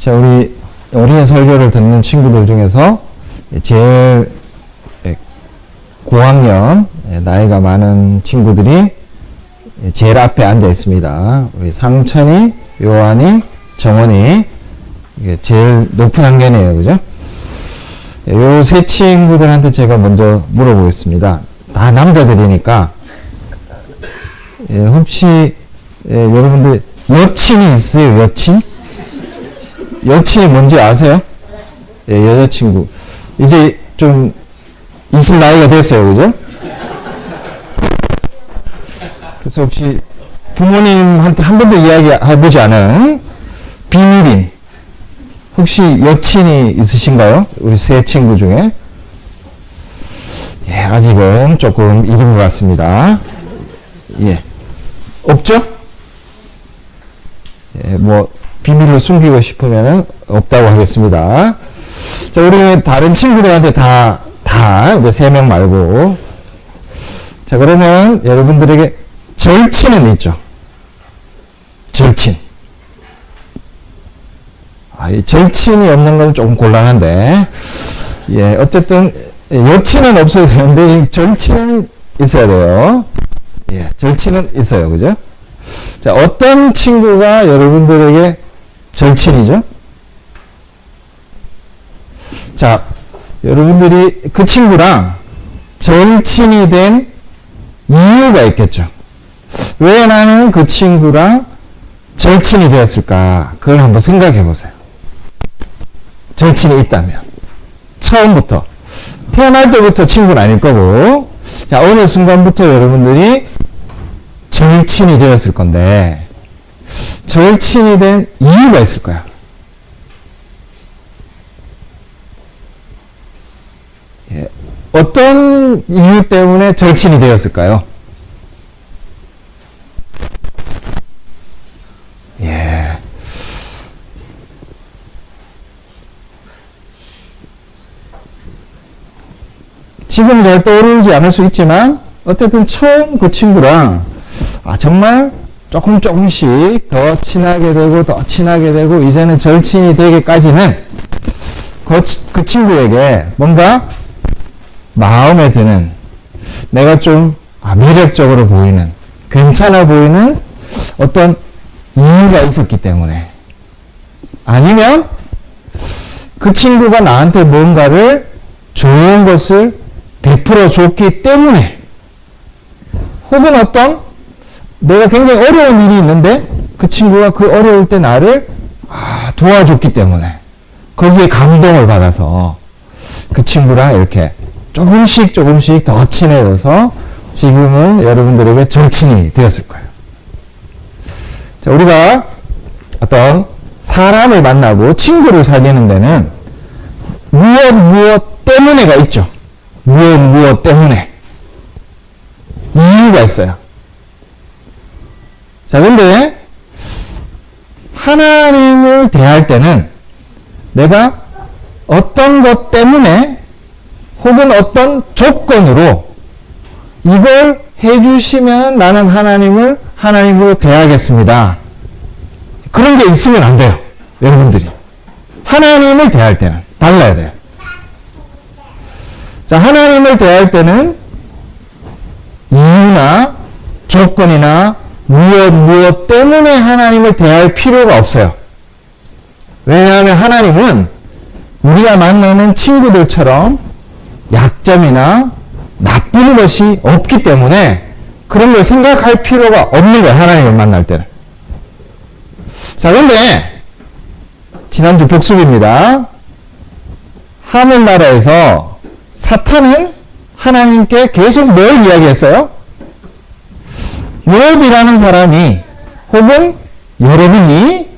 자, 우리 어린이 설교를 듣는 친구들 중에서 제일 고학년, 나이가 많은 친구들이 제일 앞에 앉아 있습니다. 우리 상천이, 요한이, 정원이, 이게 제일 높은 학년이에요. 그죠? 요 세 친구들한테 제가 먼저 물어보겠습니다. 다 남자들이니까, 혹시, 여러분들 여친이 있어요? 여친? 여친이 뭔지 아세요? 여자친구. 이제 좀 있을 나이가 됐어요. 그죠? 그래서 혹시 부모님한테 한 번도 이야기해보지 않은 비밀인 혹시 여친이 있으신가요? 우리 세 친구 중에? 아직은 조금 이른 것 같습니다. 없죠? 뭐 비밀로 숨기고 싶으면 없다고 하겠습니다. 자, 우리 다른 친구들한테 다 이제 3명 말고. 자, 그러면 여러분들에게 절친은 있죠. 절친. 이 절친이 없는 건 조금 곤란한데, 어쨌든, 여친은 없어도 되는데, 절친은 있어야 돼요. 절친은 있어요. 그죠? 자, 어떤 친구가 여러분들에게 절친이죠? 자, 여러분들이 그 친구랑 절친이 된 이유가 있겠죠. 왜 나는 그 친구랑 절친이 되었을까? 그걸 한번 생각해 보세요. 절친이 있다면. 처음부터. 태어날 때부터 친구는 아닐 거고, 자, 어느 순간부터 여러분들이 절친이 되었을 건데, 절친이 된 이유가 있을 거야. 어떤 이유 때문에 절친이 되었을까요? 지금 잘 떠오르지 않을 수 있지만 어쨌든 처음 그 친구랑 정말 조금씩 더 친하게 되고 이제는 절친이 되기까지는 그 친구에게 뭔가 마음에 드는, 내가 좀 매력적으로 보이는, 괜찮아 보이는 어떤 이유가 있었기 때문에, 아니면 그 친구가 나한테 뭔가를 좋은 것을 베풀어 줬기 때문에, 혹은 어떤 내가 굉장히 어려운 일이 있는데 그 친구가 그 어려울 때 나를 도와줬기 때문에 거기에 감동을 받아서 그 친구랑 이렇게 조금씩 더 친해져서 지금은 여러분들에게 절친이 되었을 거예요. 자, 우리가 어떤 사람을 만나고 친구를 사귀는 데는 무엇 때문에가 있죠. 무엇 때문에. 이유가 있어요. 자, 근데 하나님을 대할 때는 내가 어떤 것 때문에 혹은 어떤 조건으로 이걸 해주시면 나는 하나님으로 대하겠습니다. 그런 게 있으면 안 돼요. 여러분들이. 하나님을 대할 때는 달라야 돼요. 자, 하나님을 대할 때는 이유나 조건이나 무엇 때문에 하나님을 대할 필요가 없어요. 왜냐하면 하나님은 우리가 만나는 친구들처럼 약점이나 나쁜 것이 없기 때문에 그런 걸 생각할 필요가 없는 거예요. 하나님을 만날 때는. 자, 그런데 지난주 복습입니다. 하늘나라에서 사탄은 하나님께 계속 뭘 이야기했어요? 요업이라는 사람이 혹은 여러분이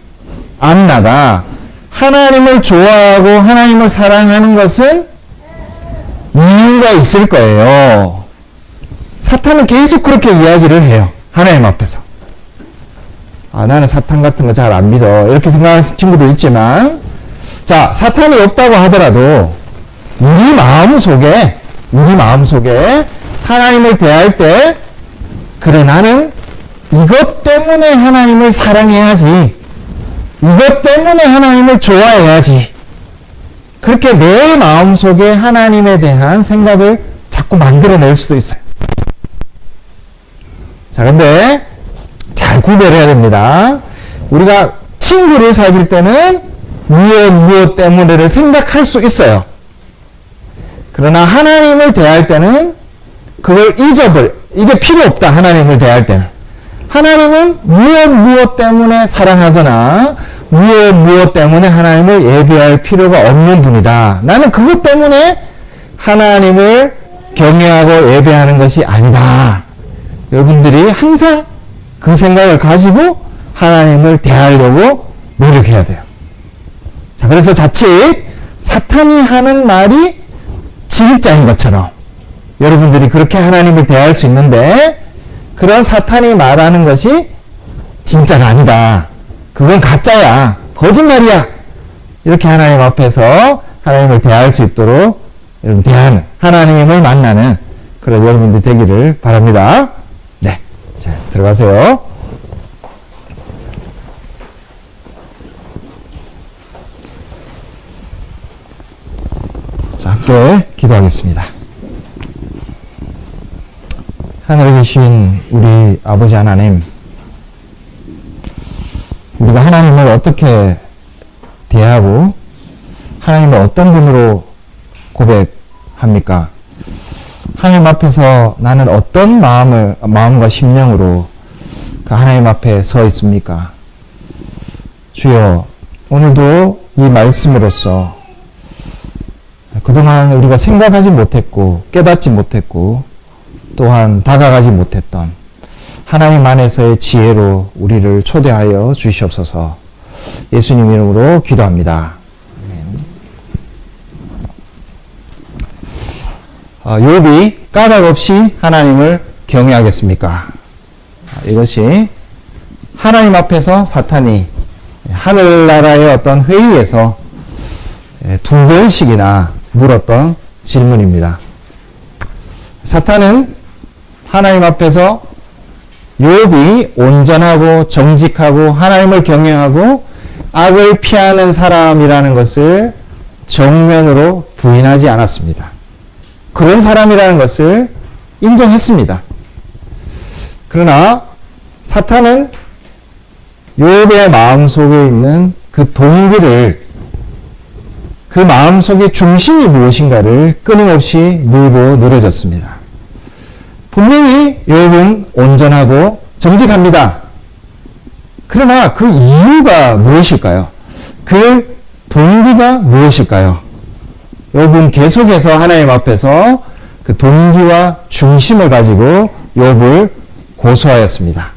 안나가 하나님을 좋아하고 하나님을 사랑하는 것은 이유가 있을 거예요. 사탄은 계속 그렇게 이야기를 해요. 하나님 앞에서. 나는 사탄 같은 거 잘 안 믿어. 이렇게 생각하는 친구도 있지만, 자, 사탄이 없다고 하더라도 우리 마음 속에 하나님을 대할 때, 그래, 나는 이것 때문에 하나님을 사랑해야지. 이것 때문에 하나님을 좋아해야지. 그렇게 내 마음속에 하나님에 대한 생각을 자꾸 만들어낼 수도 있어요. 자, 근데 잘 구별해야 됩니다. 우리가 친구를 사귈 때는 무엇 때문에를 생각할 수 있어요. 그러나 하나님을 대할 때는 그걸 이게 필요 없다. 하나님을 대할 때는. 하나님은 무엇 때문에 사랑하거나 무엇 때문에 하나님을 예배할 필요가 없는 분이다. 나는 그것 때문에 하나님을 경외하고 예배하는 것이 아니다. 여러분들이 항상 그 생각을 가지고 하나님을 대하려고 노력해야 돼요. 자, 그래서 자칫 사탄이 하는 말이 진짜인 것처럼 여러분들이 그렇게 하나님을 대할 수 있는데, 그런 사탄이 말하는 것이 진짜가 아니다. 그건 가짜야. 거짓말이야. 이렇게 하나님 앞에서 하나님을 대할 수 있도록 여러분 대하는, 하나님을 만나는 그런 여러분들 되기를 바랍니다. 네. 자, 들어가세요. 자, 함께 기도하겠습니다. 하늘에 계신 우리 아버지 하나님, 우리가 하나님을 어떻게 대하고 하나님을 어떤 분으로 고백합니까? 하나님 앞에서 나는 어떤 마음과 심령으로 그 하나님 앞에 서 있습니까? 주여, 오늘도 이 말씀으로써 그동안 우리가 생각하지 못했고 깨닫지 못했고 또한 다가가지 못했던 하나님 안에서의 지혜로 우리를 초대하여 주시옵소서. 예수님 이름으로 기도합니다. 욥이 까닭 없이 하나님을 경외하겠습니까? 이것이 하나님 앞에서 사탄이 하늘나라의 어떤 회의에서 2번씩이나 물었던 질문입니다. 사탄은 하나님 앞에서 욥이 온전하고 정직하고 하나님을 경외하고 악을 피하는 사람이라는 것을 정면으로 부인하지 않았습니다. 그런 사람이라는 것을 인정했습니다. 그러나 사탄은 욥의 마음속에 있는 그 동기를, 그 마음속의 중심이 무엇인가를 끊임없이 늘고 늘어졌습니다. 분명히 욥은 온전하고 정직합니다. 그러나 그 이유가 무엇일까요? 그 동기가 무엇일까요? 욥은 계속해서 하나님 앞에서 그 동기와 중심을 가지고 욥을 고소하였습니다.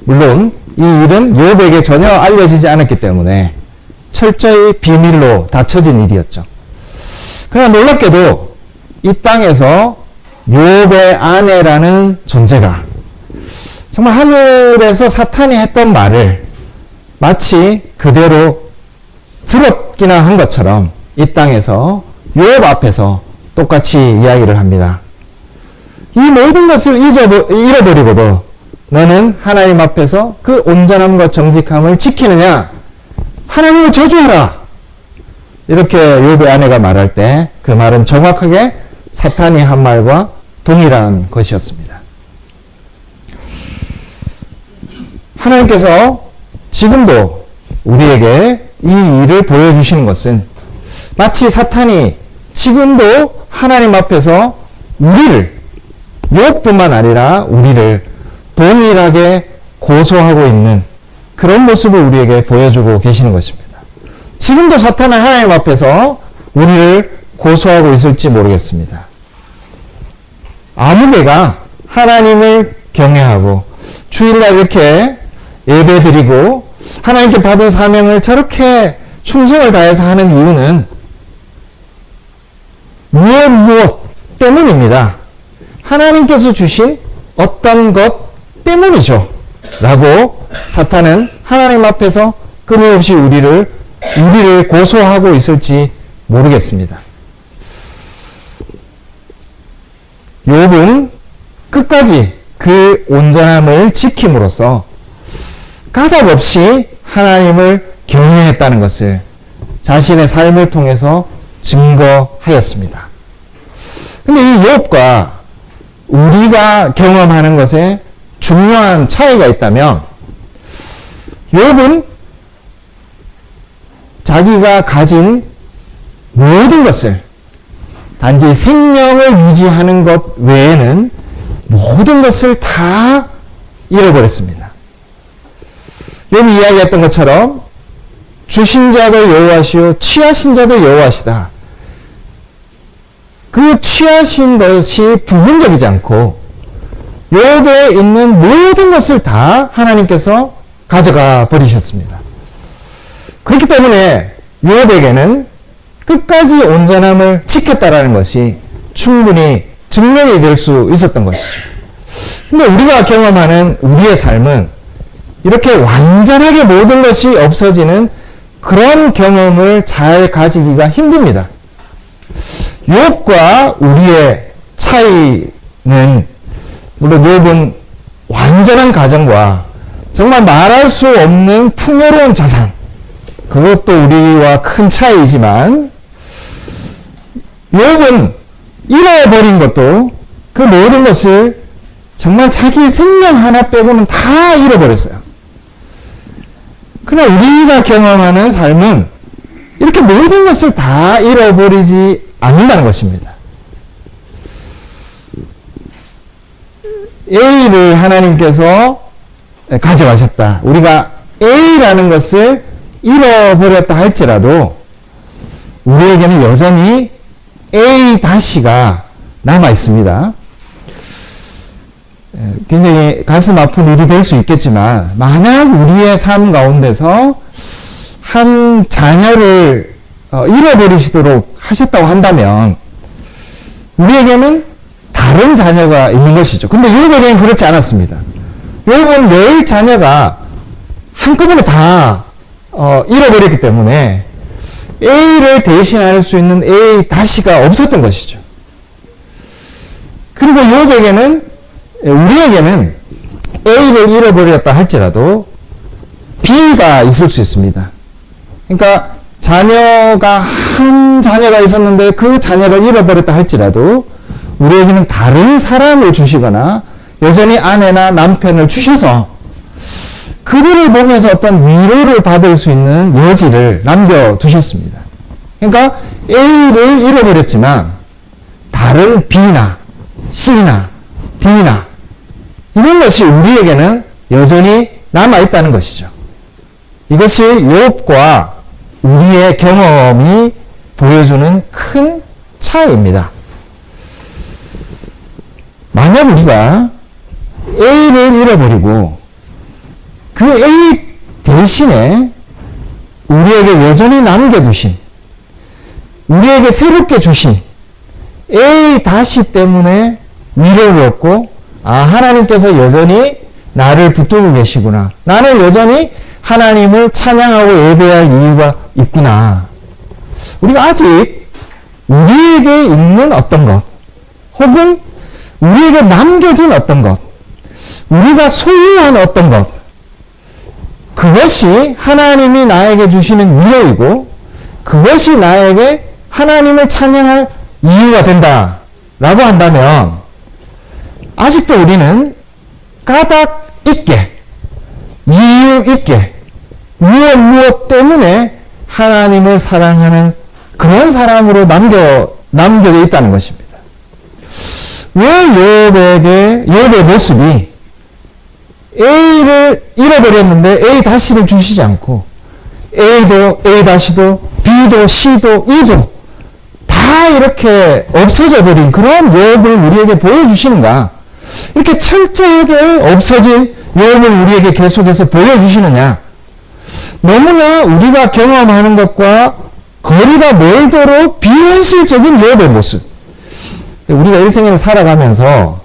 물론 이 일은 욥에게 전혀 알려지지 않았기 때문에 철저히 비밀로 닫혀진 일이었죠. 그러나 놀랍게도 이 땅에서 욥의 아내라는 존재가 정말 하늘에서 사탄이 했던 말을 마치 그대로 들었기나 한 것처럼 이 땅에서 욥 앞에서 똑같이 이야기를 합니다. 이 모든 것을 잃어버리고도 너는 하나님 앞에서 그 온전함과 정직함을 지키느냐? 하나님을 저주하라! 이렇게 욥의 아내가 말할 때 그 말은 정확하게 사탄이 한 말과 동일한 것이었습니다. 하나님께서 지금도 우리에게 이 일을 보여주시는 것은 마치 사탄이 지금도 하나님 앞에서 우리를, 욥뿐만 아니라 우리를 동일하게 고소하고 있는 그런 모습을 우리에게 보여주고 계시는 것입니다. 지금도 사탄은 하나님 앞에서 우리를 고소하고 있을지 모르겠습니다. 아무 개가 하나님을 경외하고 주일날 이렇게 예배드리고 하나님께 받은 사명을 저렇게 충성을 다해서 하는 이유는 무엇 때문입니다. 하나님께서 주신 어떤 것 때문이죠. 라고 사탄은 하나님 앞에서 끊임없이 우리를 고소하고 있을지 모르겠습니다. 욥은 끝까지 그 온전함을 지킴으로써 까닭 없이 하나님을 경외했다는 것을 자신의 삶을 통해서 증거하였습니다. 근데 이 욥과 우리가 경험하는 것에 중요한 차이가 있다면, 욥은 자기가 가진 모든 것을, 단지 생명을 유지하는 것 외에는 모든 것을 다 잃어버렸습니다. 욥이 이야기했던 것처럼 주신 자도 여호와시요 취하신 자도 여호와시다. 그 취하신 것이 부분적이지 않고 욥에 있는 모든 것을 다 하나님께서 가져가 버리셨습니다. 그렇기 때문에 욥에게는 끝까지 온전함을 지켰다라는 것이 충분히 증명이 될 수 있었던 것이죠. 근데 우리가 경험하는 우리의 삶은 이렇게 완전하게 모든 것이 없어지는 그런 경험을 잘 가지기가 힘듭니다. 욥과 우리의 차이는, 물론 욥은 완전한 가정과 정말 말할 수 없는 풍요로운 자산, 그것도 우리와 큰 차이이지만, 욥은 잃어버린 것도 그 모든 것을 정말 자기 생명 하나 빼고는 다 잃어버렸어요. 그러나 우리가 경험하는 삶은 이렇게 모든 것을 다 잃어버리지 않는다는 것입니다. A를 하나님께서 가져가셨다. 우리가 A라는 것을 잃어버렸다 할지라도 우리에게는 여전히 A-가 남아 있습니다. 굉장히 가슴 아픈 일이 될 수 있겠지만, 만약 우리의 삶 가운데서 한 자녀를 잃어버리시도록 하셨다고 한다면 우리에게는 다른 자녀가 있는 것이죠. 근데 욥에게는 그렇지 않았습니다. 욥은 늘 자녀가 한꺼번에 다 잃어버렸기 때문에 A를 대신할 수 있는 A-가 없었던 것이죠. 그리고 욥에게는, 우리에게는 A를 잃어버렸다 할지라도 B가 있을 수 있습니다. 그러니까 자녀가 한 자녀가 있었는데 그 자녀를 잃어버렸다 할지라도 우리에게는 다른 사람을 주시거나 여전히 아내나 남편을 주셔서 그들을 보면서 어떤 위로를 받을 수 있는 여지를 남겨두셨습니다. 그러니까 A를 잃어버렸지만 다른 B나 C나 D나 이런 것이 우리에게는 여전히 남아있다는 것이죠. 이것이 욥과 우리의 경험이 보여주는 큰 차이입니다. 만약 우리가 A를 잃어버리고 그 A 대신에 우리에게 여전히 남겨두신, 우리에게 새롭게 주신 A 때문에 위로를 얻고, 하나님께서 여전히 나를 붙들고 계시구나. 나는 여전히 하나님을 찬양하고 예배할 이유가 있구나. 우리가 아직 우리에게 있는 어떤 것, 혹은 우리에게 남겨진 어떤 것, 우리가 소유한 어떤 것, 그것이 하나님이 나에게 주시는 위로이고 그것이 나에게 하나님을 찬양할 이유가 된다라고 한다면 아직도 우리는 까닭 있게, 이유 있게, 무엇 때문에 하나님을 사랑하는 그런 사람으로 남겨져 있다는 것입니다. 왜 욥의 모습이 A를 잃어버렸는데 A-를 주시지 않고 A도 A-도 B도 C도 E도 다 이렇게 없어져 버린 그런 욥을 우리에게 보여주시는가? 이렇게 철저하게 없어진 욥을 우리에게 계속해서 보여주시느냐? 너무나 우리가 경험하는 것과 거리가 멀도록 비현실적인 욥의 모습. 우리가 일생을 살아가면서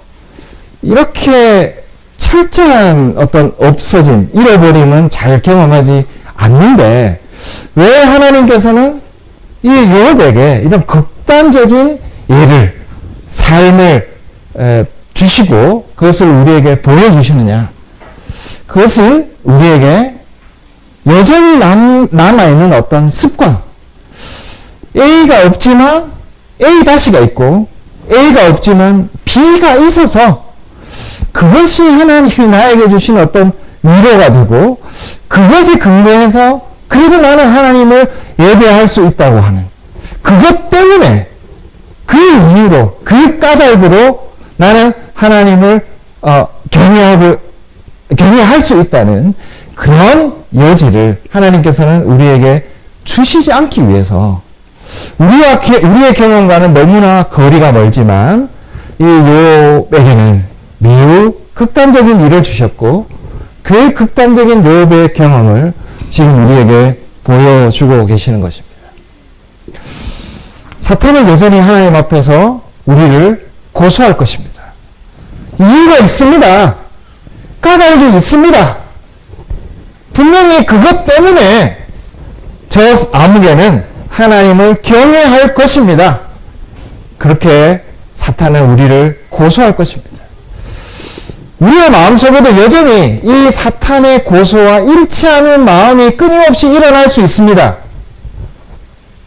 이렇게 철저한 어떤 없어짐, 잃어버림은 잘 경험하지 않는데 왜 하나님께서는 이 욥에게 이런 극단적인 예를, 삶을 주시고 그것을 우리에게 보여주시느냐? 그것은 우리에게 여전히 남아있는 어떤 습관. A가 없지만 A-가 있고, A가 없지만 B가 있어서 그것이 하나님이 나에게 주신 어떤 위로가 되고, 그것에 근거해서 그래도 나는 하나님을 예배할 수 있다고 하는, 그것 때문에, 그 이유로, 그 까닭으로 나는 하나님을 경외할 수 있다는 그런 여지를 하나님께서는 우리에게 주시지 않기 위해서, 우리의 경험과는 너무나 거리가 멀지만 이 욥에게는 매우 극단적인 일을 주셨고, 그 극단적인 욥의 경험을 지금 우리에게 보여주고 계시는 것입니다. 사탄은 여전히 하나님 앞에서 우리를 고소할 것입니다. 이유가 있습니다. 까닭이 있습니다. 분명히 그것 때문에 저 아무개는 하나님을 경외할 것입니다. 그렇게 사탄은 우리를 고소할 것입니다. 우리의 마음속에도 여전히 이 사탄의 고소와 일치하는 마음이 끊임없이 일어날 수 있습니다.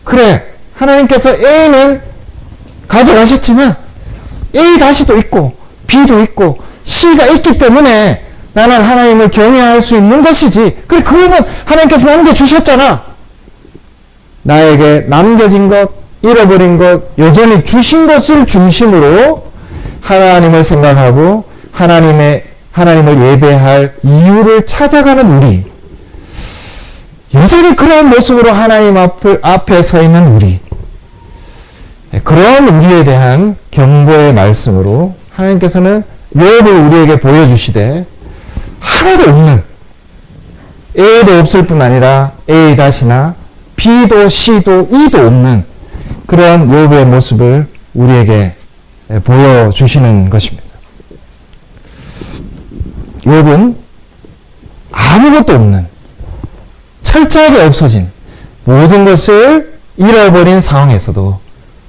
그래, 하나님께서 A는 가져가셨지만 A-도 있고 B도 있고 C가 있기 때문에 나는 하나님을 경외할 수 있는 것이지. 그래, 그거는 하나님께서 남겨주셨잖아. 나에게 남겨진 것, 잃어버린 것, 여전히 주신 것을 중심으로 하나님을 생각하고 하나님을 예배할 이유를 찾아가는 우리. 여전히 그런 모습으로 하나님 앞에 서 있는 우리. 그런 우리에 대한 경고의 말씀으로 하나님께서는 욥을 우리에게 보여주시되, 하나도 없는, A도 없을 뿐 아니라 A-나 B도 C도 E도 없는 그런 욥의 모습을 우리에게 보여주시는 것입니다. 욥은 아무것도 없는, 철저하게 없어진 모든 것을 잃어버린 상황에서도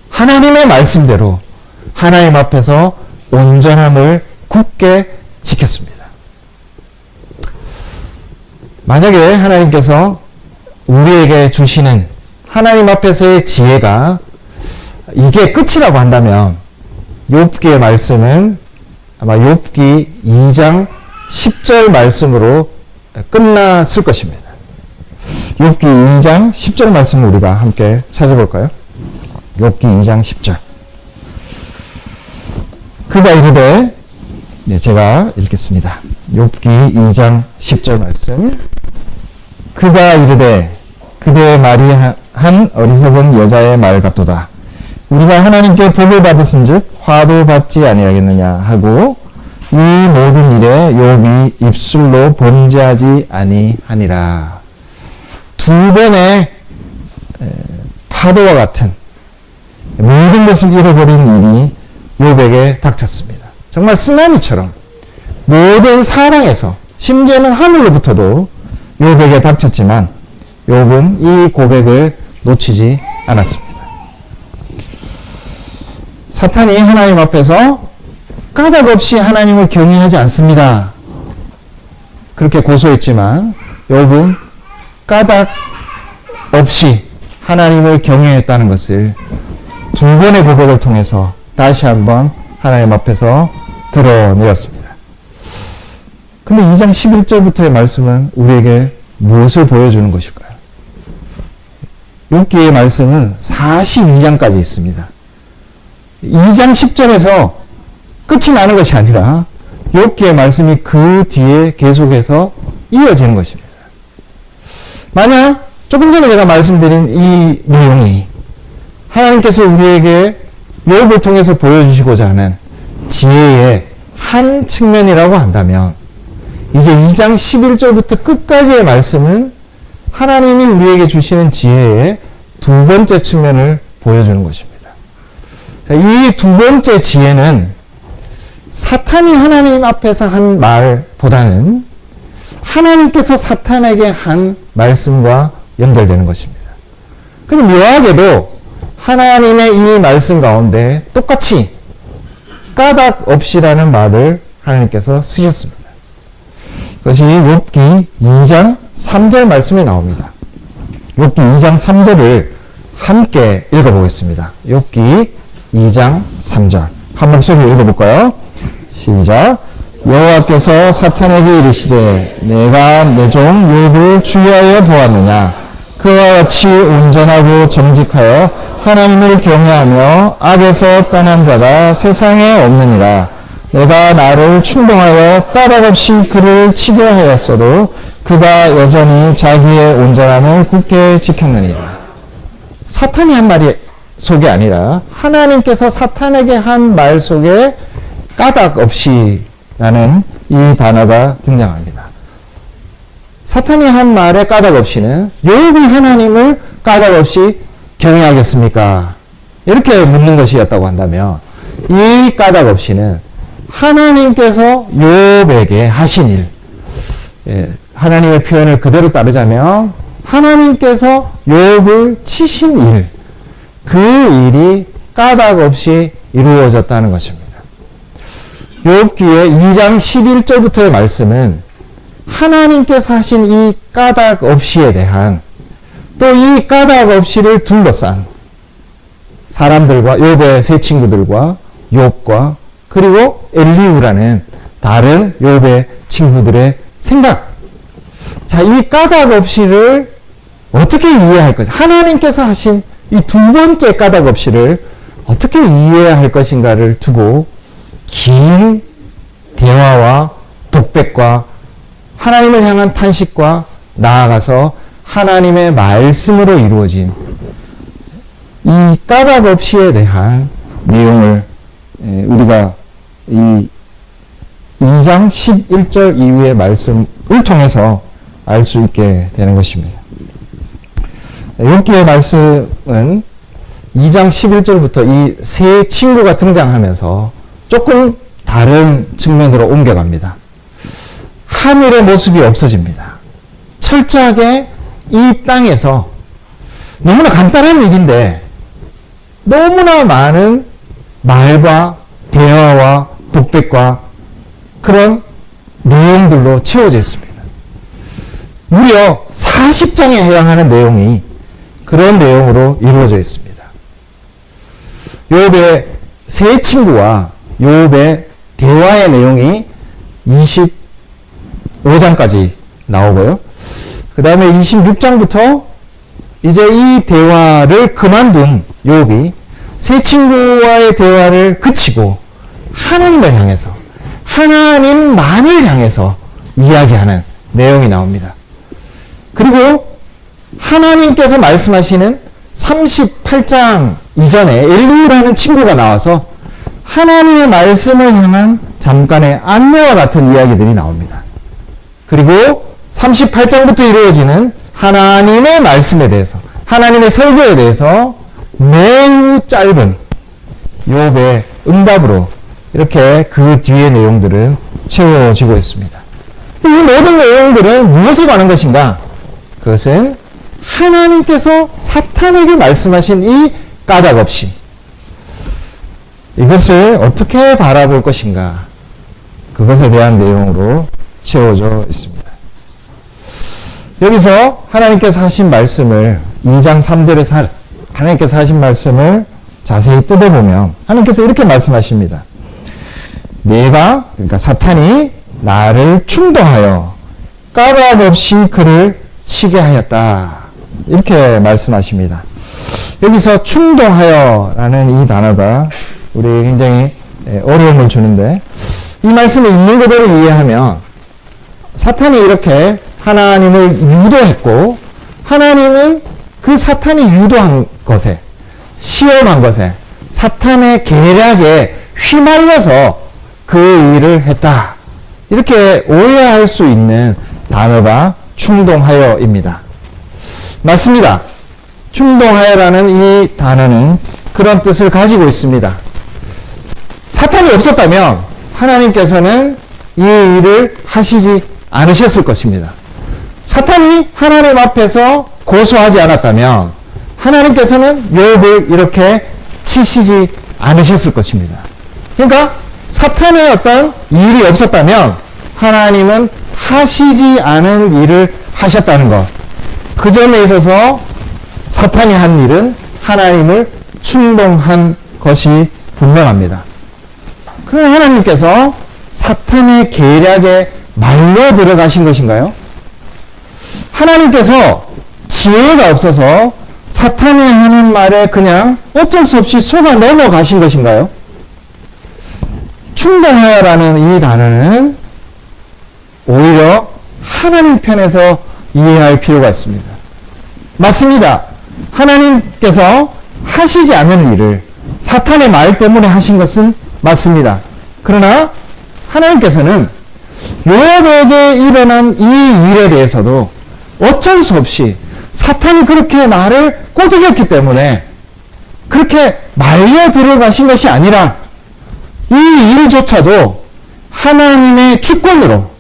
하나님의 말씀대로 하나님 앞에서 온전함을 굳게 지켰습니다. 만약에 하나님께서 우리에게 주시는 하나님 앞에서의 지혜가 이게 끝이라고 한다면 욥기의 말씀은 아마 욥기 2장 10절 말씀으로 끝났을 것입니다. 욥기 2장 10절 말씀을 우리가 함께 찾아볼까요? 욥기 2장 10절. 그가 이르되, 제가 읽겠습니다. 욥기 2장 10절 말씀. 그가 이르되, 그대의 말이 한 어리석은 여자의 말 같도다. 우리가 하나님께 복을 받았은즉 화도 받지 아니하겠느냐 하고, 이 모든 일에 욥이 입술로 범죄하지 아니하니라. 두 번의 파도와 같은 모든 것을 잃어버린 일이 욥에게 닥쳤습니다. 정말 쓰나미처럼 모든 사랑에서, 심지어는 하늘로부터도 욥에게 닥쳤지만 욥은 이 고백을 놓치지 않았습니다. 사탄이 하나님 앞에서 까닭 없이 하나님을 경외하지 않습니다. 그렇게 고소했지만 욥은 까닭 없이 하나님을 경외했다는 것을 두 번의 고백을 통해서 다시 한번 하나님 앞에서 드러내었습니다. 근데 2장 11절부터의 말씀은 우리에게 무엇을 보여주는 것일까요? 욥기의 말씀은 42장까지 있습니다. 2장 10절에서 끝이 나는 것이 아니라 욥기의 말씀이 그 뒤에 계속해서 이어지는 것입니다. 만약 조금 전에 제가 말씀드린 이 내용이 하나님께서 우리에게 욥을 통해서 보여주시고자 하는 지혜의 한 측면이라고 한다면, 이제 2장 11절부터 끝까지의 말씀은 하나님이 우리에게 주시는 지혜의 두 번째 측면을 보여주는 것입니다. 이 두 번째 지혜는 사탄이 하나님 앞에서 한 말보다는 하나님께서 사탄에게 한 말씀과 연결되는 것입니다. 근데 묘하게도 하나님의 이 말씀 가운데 똑같이 까닭 없이라는 말을 하나님께서 쓰셨습니다. 그것이 욥기 2장 3절 말씀이 나옵니다. 욥기 2장 3절을 함께 읽어보겠습니다. 욥기 2장 3절 한 목소리로 읽어볼까요? 시작. 여호와께서 사탄에게 이르시되 내가 내 종 욥을 주의하여 보았느냐. 그와 같이 온전하고 정직하여 하나님을 경외하며 악에서 떠난 자가 세상에 없느니라. 내가 나를 충동하여 까닭 없이 그를 치게 하였어도 그가 여전히 자기의 온전함을 굳게 지켰느니라. 사탄이 한 말이 속이 아니라 하나님께서 사탄에게 한 말 속에 까닭 없이 라는 이 단어가 등장합니다. 사탄이 한 말에 까닭 없이는 욥이 하나님을 까닭 없이 경외하겠습니까? 이렇게 묻는 것이었다고 한다면 이 까닭 없이는 하나님께서 욥에게 하신 일, 하나님의 표현을 그대로 따르자면 하나님께서 욥을 치신 일, 그 일이 까닭 없이 이루어졌다는 것입니다. 욥기의 2장 11절부터의 말씀은 하나님께서 하신 이 까닭 없이에 대한 또 이 까닭 없이를 둘러싼 사람들과 욥의 세 친구들과 욥과 그리고 엘리후라는 다른 욥의 친구들의 생각. 자, 이 까닭 없이를 어떻게 이해할 것인가? 하나님께서 하신 이 두 번째 까닭 없이를 어떻게 이해할 것인가를 두고 긴 대화와 독백과 하나님을 향한 탄식과 나아가서 하나님의 말씀으로 이루어진 이 까닭 없이에 대한 내용을 우리가 이 2장 11절 이후의 말씀을 통해서 알 수 있게 되는 것입니다. 욥기의 말씀은 2장 11절부터 이 세 친구가 등장하면서 조금 다른 측면으로 옮겨갑니다. 하늘의 모습이 없어집니다. 철저하게 이 땅에서 너무나 간단한 얘기인데 너무나 많은 말과 대화와 독백과 그런 내용들로 채워져 있습니다. 무려 40장에 해당하는 내용이 그런 내용으로 이루어져 있습니다. 욥의 세 친구와 욥의 대화의 내용이 25장까지 나오고요. 그 다음에 26장부터 이제 이 대화를 그만둔 욥이 세 친구와의 대화를 그치고 하나님을 향해서 하나님만을 향해서 이야기하는 내용이 나옵니다. 그리고 하나님께서 말씀하시는 38장 이전에 엘리후라는 친구가 나와서 하나님의 말씀을 향한 잠깐의 안내와 같은 이야기들이 나옵니다. 그리고 38장부터 이루어지는 하나님의 말씀에 대해서, 하나님의 설교에 대해서 매우 짧은 욥의 응답으로 이렇게 그 뒤의 내용들은 채워지고 있습니다. 이 모든 내용들은 무엇에 관한 것인가? 그것은 하나님께서 사탄에게 말씀하신 이 까닭 없이 이것을 어떻게 바라볼 것인가? 그것에 대한 내용으로 채워져 있습니다. 여기서 하나님께서 하신 말씀을 2장 3절에서 하나님께서 하신 말씀을 자세히 뜯어보면 하나님께서 이렇게 말씀하십니다. 내가, 그러니까 사탄이 나를 충동하여 까닭 없이 그를 치게 하였다. 이렇게 말씀하십니다. 여기서 충동하여라는 이 단어가 우리 굉장히 어려움을 주는데 이 말씀을 있는 그대로 이해하면 사탄이 이렇게 하나님을 유도했고 하나님은 그 사탄이 유도한 것에 시험한 것에 사탄의 계략에 휘말려서 그 일을 했다. 이렇게 오해할 수 있는 단어가 충동하여입니다. 맞습니다. 충동하여라는 이 단어는 그런 뜻을 가지고 있습니다. 사탄이 없었다면 하나님께서는 이 일을 하시지 않으셨을 것입니다. 사탄이 하나님 앞에서 고소하지 않았다면 하나님께서는 욥을 이렇게 치시지 않으셨을 것입니다. 그러니까 사탄의 어떤 일이 없었다면 하나님은 하시지 않은 일을 하셨다는 것. 그 점에 있어서 사탄이 한 일은 하나님을 충동한 것이 분명합니다. 그러나 하나님께서 사탄의 계략에 말려 들어가신 것인가요? 하나님께서 지혜가 없어서 사탄이 하는 말에 그냥 어쩔 수 없이 속아 넘어가신 것인가요? 충동하여라는 이 단어는 오히려 하나님 편에서 이해할 필요가 있습니다. 맞습니다. 하나님께서 하시지 않은 일을 사탄의 말 때문에 하신 것은 맞습니다. 그러나 하나님께서는 요압에게 일어난 이 일에 대해서도 어쩔 수 없이 사탄이 그렇게 나를 꼬드겼기 때문에 그렇게 말려 들어가신 것이 아니라 이 일조차도 하나님의 주권으로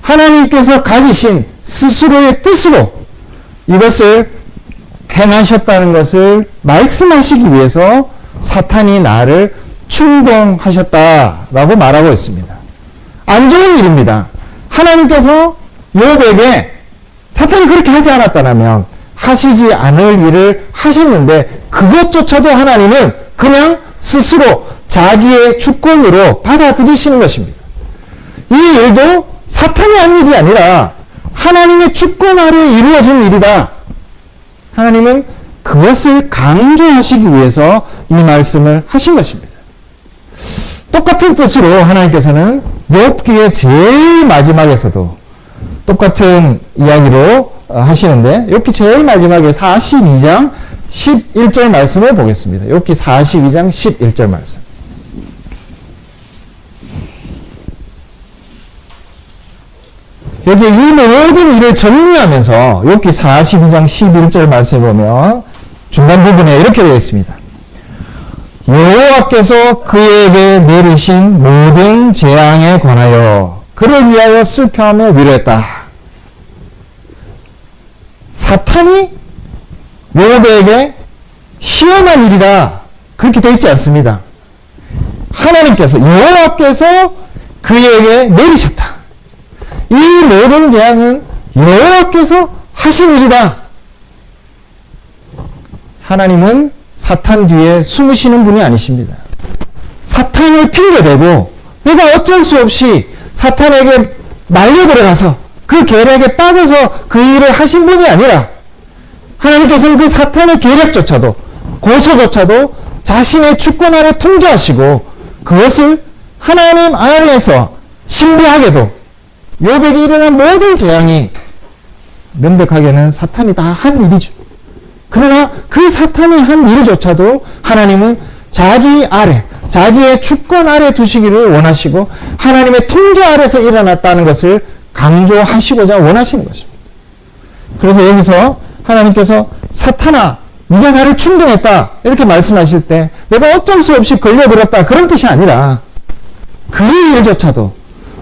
하나님께서 가지신 스스로의 뜻으로 이것을 행하셨다는 것을 말씀하시기 위해서 사탄이 나를 충동하셨다라고 말하고 있습니다. 안 좋은 일입니다. 하나님께서 욥에게 사탄이 그렇게 하지 않았다면 하시지 않을 일을 하셨는데 그것조차도 하나님은 그냥 스스로 자기의 주권으로 받아들이시는 것입니다. 이 일도 사탄이 한 일이 아니라 하나님의 주권 아래 이루어진 일이다. 하나님은 그것을 강조하시기 위해서 이 말씀을 하신 것입니다. 똑같은 뜻으로 하나님께서는 욥기의 제일 마지막에서도 똑같은 이야기로 하시는데 욥기 제일 마지막에 42장 11절 말씀을 보겠습니다. 욥기 42장 11절 말씀. 여기 이 모든 일을 정리하면서 욥기 42장 11절 말씀에 보면 중간 부분에 이렇게 되어 있습니다. 여호와께서 그에게 내리신 모든 재앙에 관하여 그를 위하여 슬퍼하며 위로했다. 사탄이 욥에게 시험한 일이다. 그렇게 되어 있지 않습니다. 하나님께서 여호와께서 그에게 내리셨다. 이 모든 재앙은 여호와께서 하신 일이다. 하나님은 사탄 뒤에 숨으시는 분이 아니십니다. 사탄을 핑계대고 내가 어쩔 수 없이 사탄에게 말려 들어가서 그 계략에 빠져서 그 일을 하신 분이 아니라 하나님께서는 그 사탄의 계략조차도 고소조차도 자신의 주권 아래 통제하시고 그것을 하나님 안에서 신비하게도 욥에게 일어난 모든 재앙이 명백하게는 사탄이 다 한 일이죠. 그러나 그 사탄이 한 일조차도 하나님은 자기 아래, 자기의 주권 아래 두시기를 원하시고 하나님의 통제 아래서 일어났다는 것을 강조하시고자 원하시는 것입니다. 그래서 여기서 하나님께서 사탄아, 네가 나를 충동했다 이렇게 말씀하실 때 내가 어쩔 수 없이 걸려들었다 그런 뜻이 아니라 그 일조차도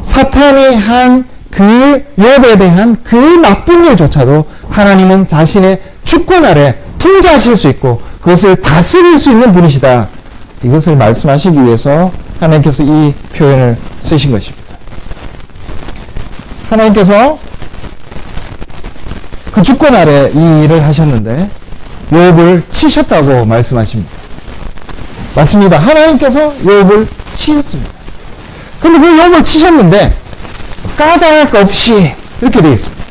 사탄이 한 그 욥에 대한 그 나쁜 일조차도 하나님은 자신의 주권 아래 통제하실 수 있고 그것을 다스릴 수 있는 분이시다. 이것을 말씀하시기 위해서 하나님께서 이 표현을 쓰신 것입니다. 하나님께서 그 주권 아래 이 일을 하셨는데 욥을 치셨다고 말씀하십니다. 맞습니다. 하나님께서 욥을 치셨습니다. 그런데 그 욥을 치셨는데 까닭 없이 이렇게 되어 있습니다.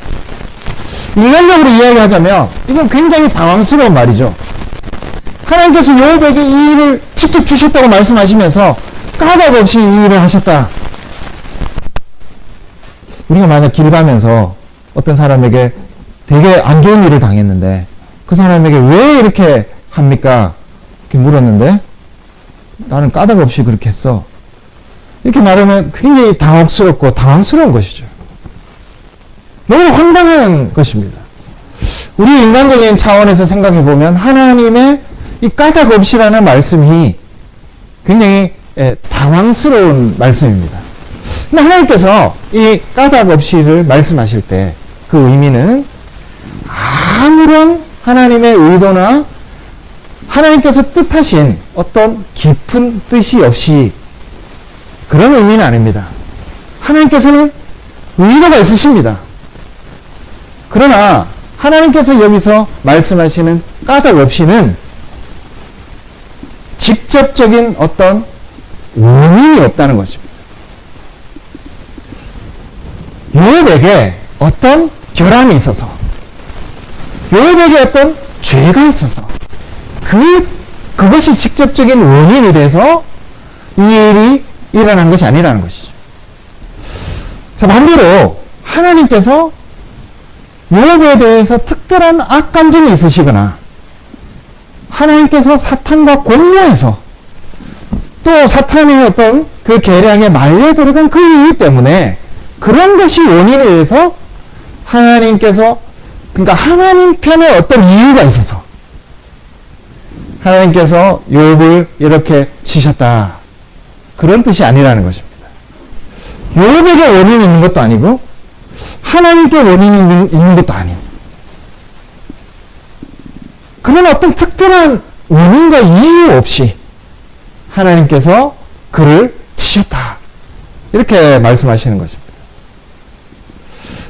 인간적으로 이야기하자면 이건 굉장히 당황스러운 말이죠. 하나님께서 욥에게 이 일을 직접 주셨다고 말씀하시면서 까닭 없이 이 일을 하셨다. 우리가 만약 길 가면서 어떤 사람에게 되게 안 좋은 일을 당했는데 그 사람에게 왜 이렇게 합니까? 이렇게 물었는데 나는 까닭 없이 그렇게 했어. 이렇게 말하면 굉장히 당혹스럽고 당황스러운 것이죠. 너무 황당한 것입니다. 우리 인간적인 차원에서 생각해 보면 하나님의 이 까닭 없이라는 말씀이 굉장히 당황스러운 말씀입니다. 근데 하나님께서 이 까닭 없이를 말씀하실 때 그 의미는 아무런 하나님의 의도나 하나님께서 뜻하신 어떤 깊은 뜻이 없이 그런 의미는 아닙니다. 하나님께서는 의도가 있으십니다. 그러나 하나님께서 여기서 말씀하시는 까닭 없이는 직접적인 어떤 원인이 없다는 것입니다. 요압에게 어떤 결함이 있어서, 요압에게 어떤 죄가 있어서 그것이 직접적인 원인이 돼서 이 일이 일어난 것이 아니라는 것이죠. 자, 반대로 하나님께서 요압에 대해서 특별한 악감정이 있으시거나 하나님께서 사탄과 공모해서 또 사탄의 어떤 그 계략에 말려 들어간 그 이유 때문에 그런 것이 원인에 의해서 하나님께서, 그러니까 하나님 편에 어떤 이유가 있어서 하나님께서 욥을 이렇게 치셨다, 그런 뜻이 아니라는 것입니다. 욥에게 원인이 있는 것도 아니고 하나님께 원인이 있는 것도 아닌 그런 어떤 특별한 원인과 이유 없이 하나님께서 그를 치셨다, 이렇게 말씀하시는 것입니다.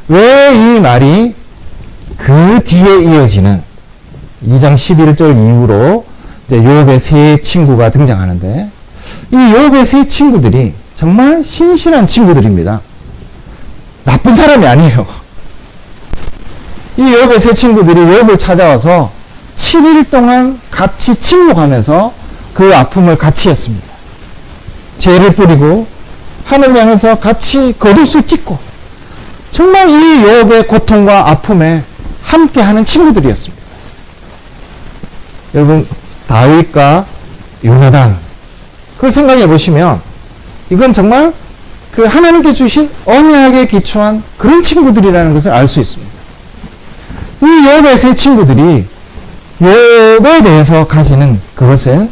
왜 이 말이 그 뒤에 이어지는 2장 11절 이후로 이제 욥의 세 친구가 등장하는데, 이 욥의 세 친구들이 정말 신실한 친구들입니다. 나쁜 사람이 아니에요. 이 욥의 세 친구들이 욥을 찾아와서 7일 동안 같이 침묵하면서 그 아픔을 같이 했습니다. 죄를 뿌리고 하늘 향해서 같이 겉옷을 찢고 정말 이 욥의 고통과 아픔에 함께하는 친구들이었습니다. 여러분, 다윗과 요나단, 그걸 생각해 보시면 이건 정말 그 하나님께 주신 언약에 기초한 그런 친구들이라는 것을 알 수 있습니다. 이 욥의 세 친구들이 욥에 대해서 가지는 그것은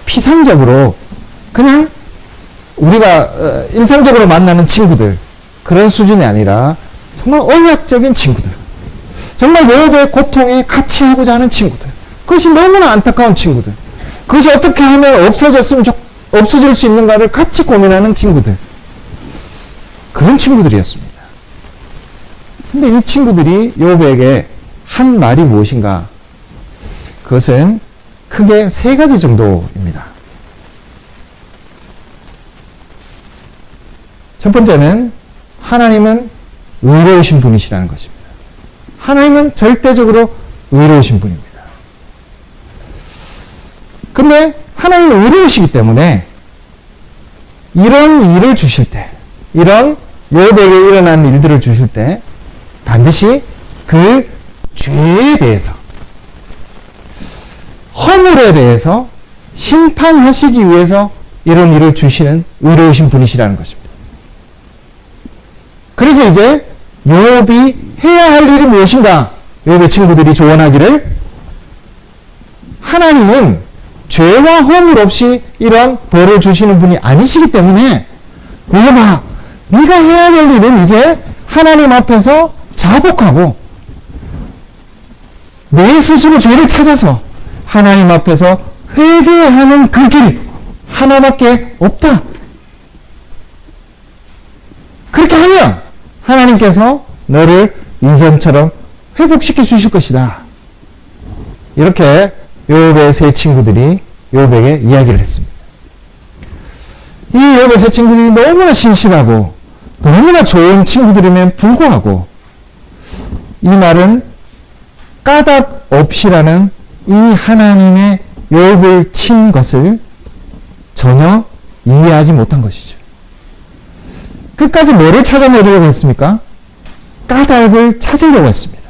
피상적으로 그냥 우리가 일상적으로 만나는 친구들, 그런 수준이 아니라 정말 언약적인 친구들, 정말 욥의 고통에 같이 하고자 하는 친구들, 그것이 너무나 안타까운 친구들, 그것이 어떻게 하면 없어질 수 있는가를 같이 고민하는 친구들, 그런 친구들이었습니다. 근데 이 친구들이 욥에게 한 말이 무엇인가? 그것은 크게 세 가지 정도입니다. 첫 번째는 하나님은 의로우신 분이시라는 것입니다. 하나님은 절대적으로 의로우신 분입니다. 근데 하나님은 의로우시기 때문에 이런 일을 주실 때, 이런 욥에게 일어난 일들을 주실 때 반드시 그 죄에 대해서, 허물에 대해서 심판하시기 위해서 이런 일을 주시는 의로우신 분이시라는 것입니다. 그래서 이제 욥이 해야 할 일이 무엇인가? 욥의 친구들이 조언하기를, 하나님은 죄와 허물 없이 이런 벌을 주시는 분이 아니시기 때문에 욥아, 네가 해야 될 일은 이제 하나님 앞에서 자복하고 내 스스로 죄를 찾아서 하나님 앞에서 회개하는 그 길 하나밖에 없다. 그렇게 하면 하나님께서 너를 인생처럼 회복시켜 주실 것이다. 이렇게 욥의 세 친구들이 욥에게 이야기를 했습니다. 이 욥의 세 친구들이 너무나 신실하고 너무나 좋은 친구들임에 불구하고 이 말은 까닭 없이라는 이 하나님의 욥을 친 것을 전혀 이해하지 못한 것이죠. 끝까지 뭐를 찾아내려고 했습니까? 까닭을 찾으려고 했습니다.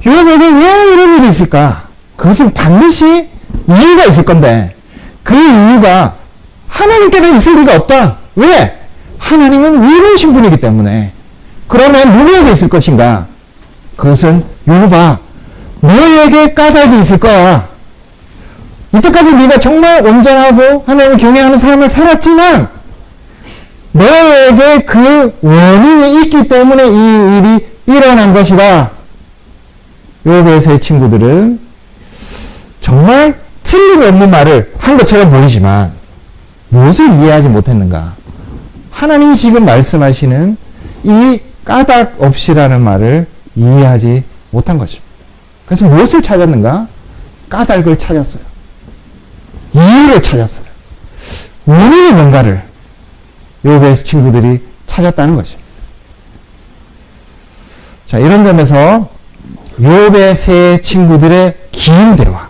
욥에게 왜 이런 일이 있을까? 그것은 반드시 이유가 있을 건데 그 이유가 하나님께는 있을 리가 없다. 왜? 하나님은 의로우신 분이기 때문에. 그러면 누구에게 있을 것인가? 그것은 욥아, 너에게 까닭이 있을 거야. 이때까지 네가 정말 온전하고 하나님을 경외하는 삶을 살았지만 너에게 그 원인이 있기 때문에 이 일이 일어난 것이다. 욥의 세 친구들은 정말 틀림없는 말을 한 것처럼 보이지만 무엇을 이해하지 못했는가? 하나님이 지금 말씀하시는 이 까닭 없이라는 말을 이해하지 못한 것입니다. 그래서 무엇을 찾았는가? 까닭을 찾았어요. 이유를 찾았어요. 원인이 뭔가를 욥의 친구들이 찾았다는 것입니다. 자, 이런 점에서 욥의 세 친구들의 긴 대화,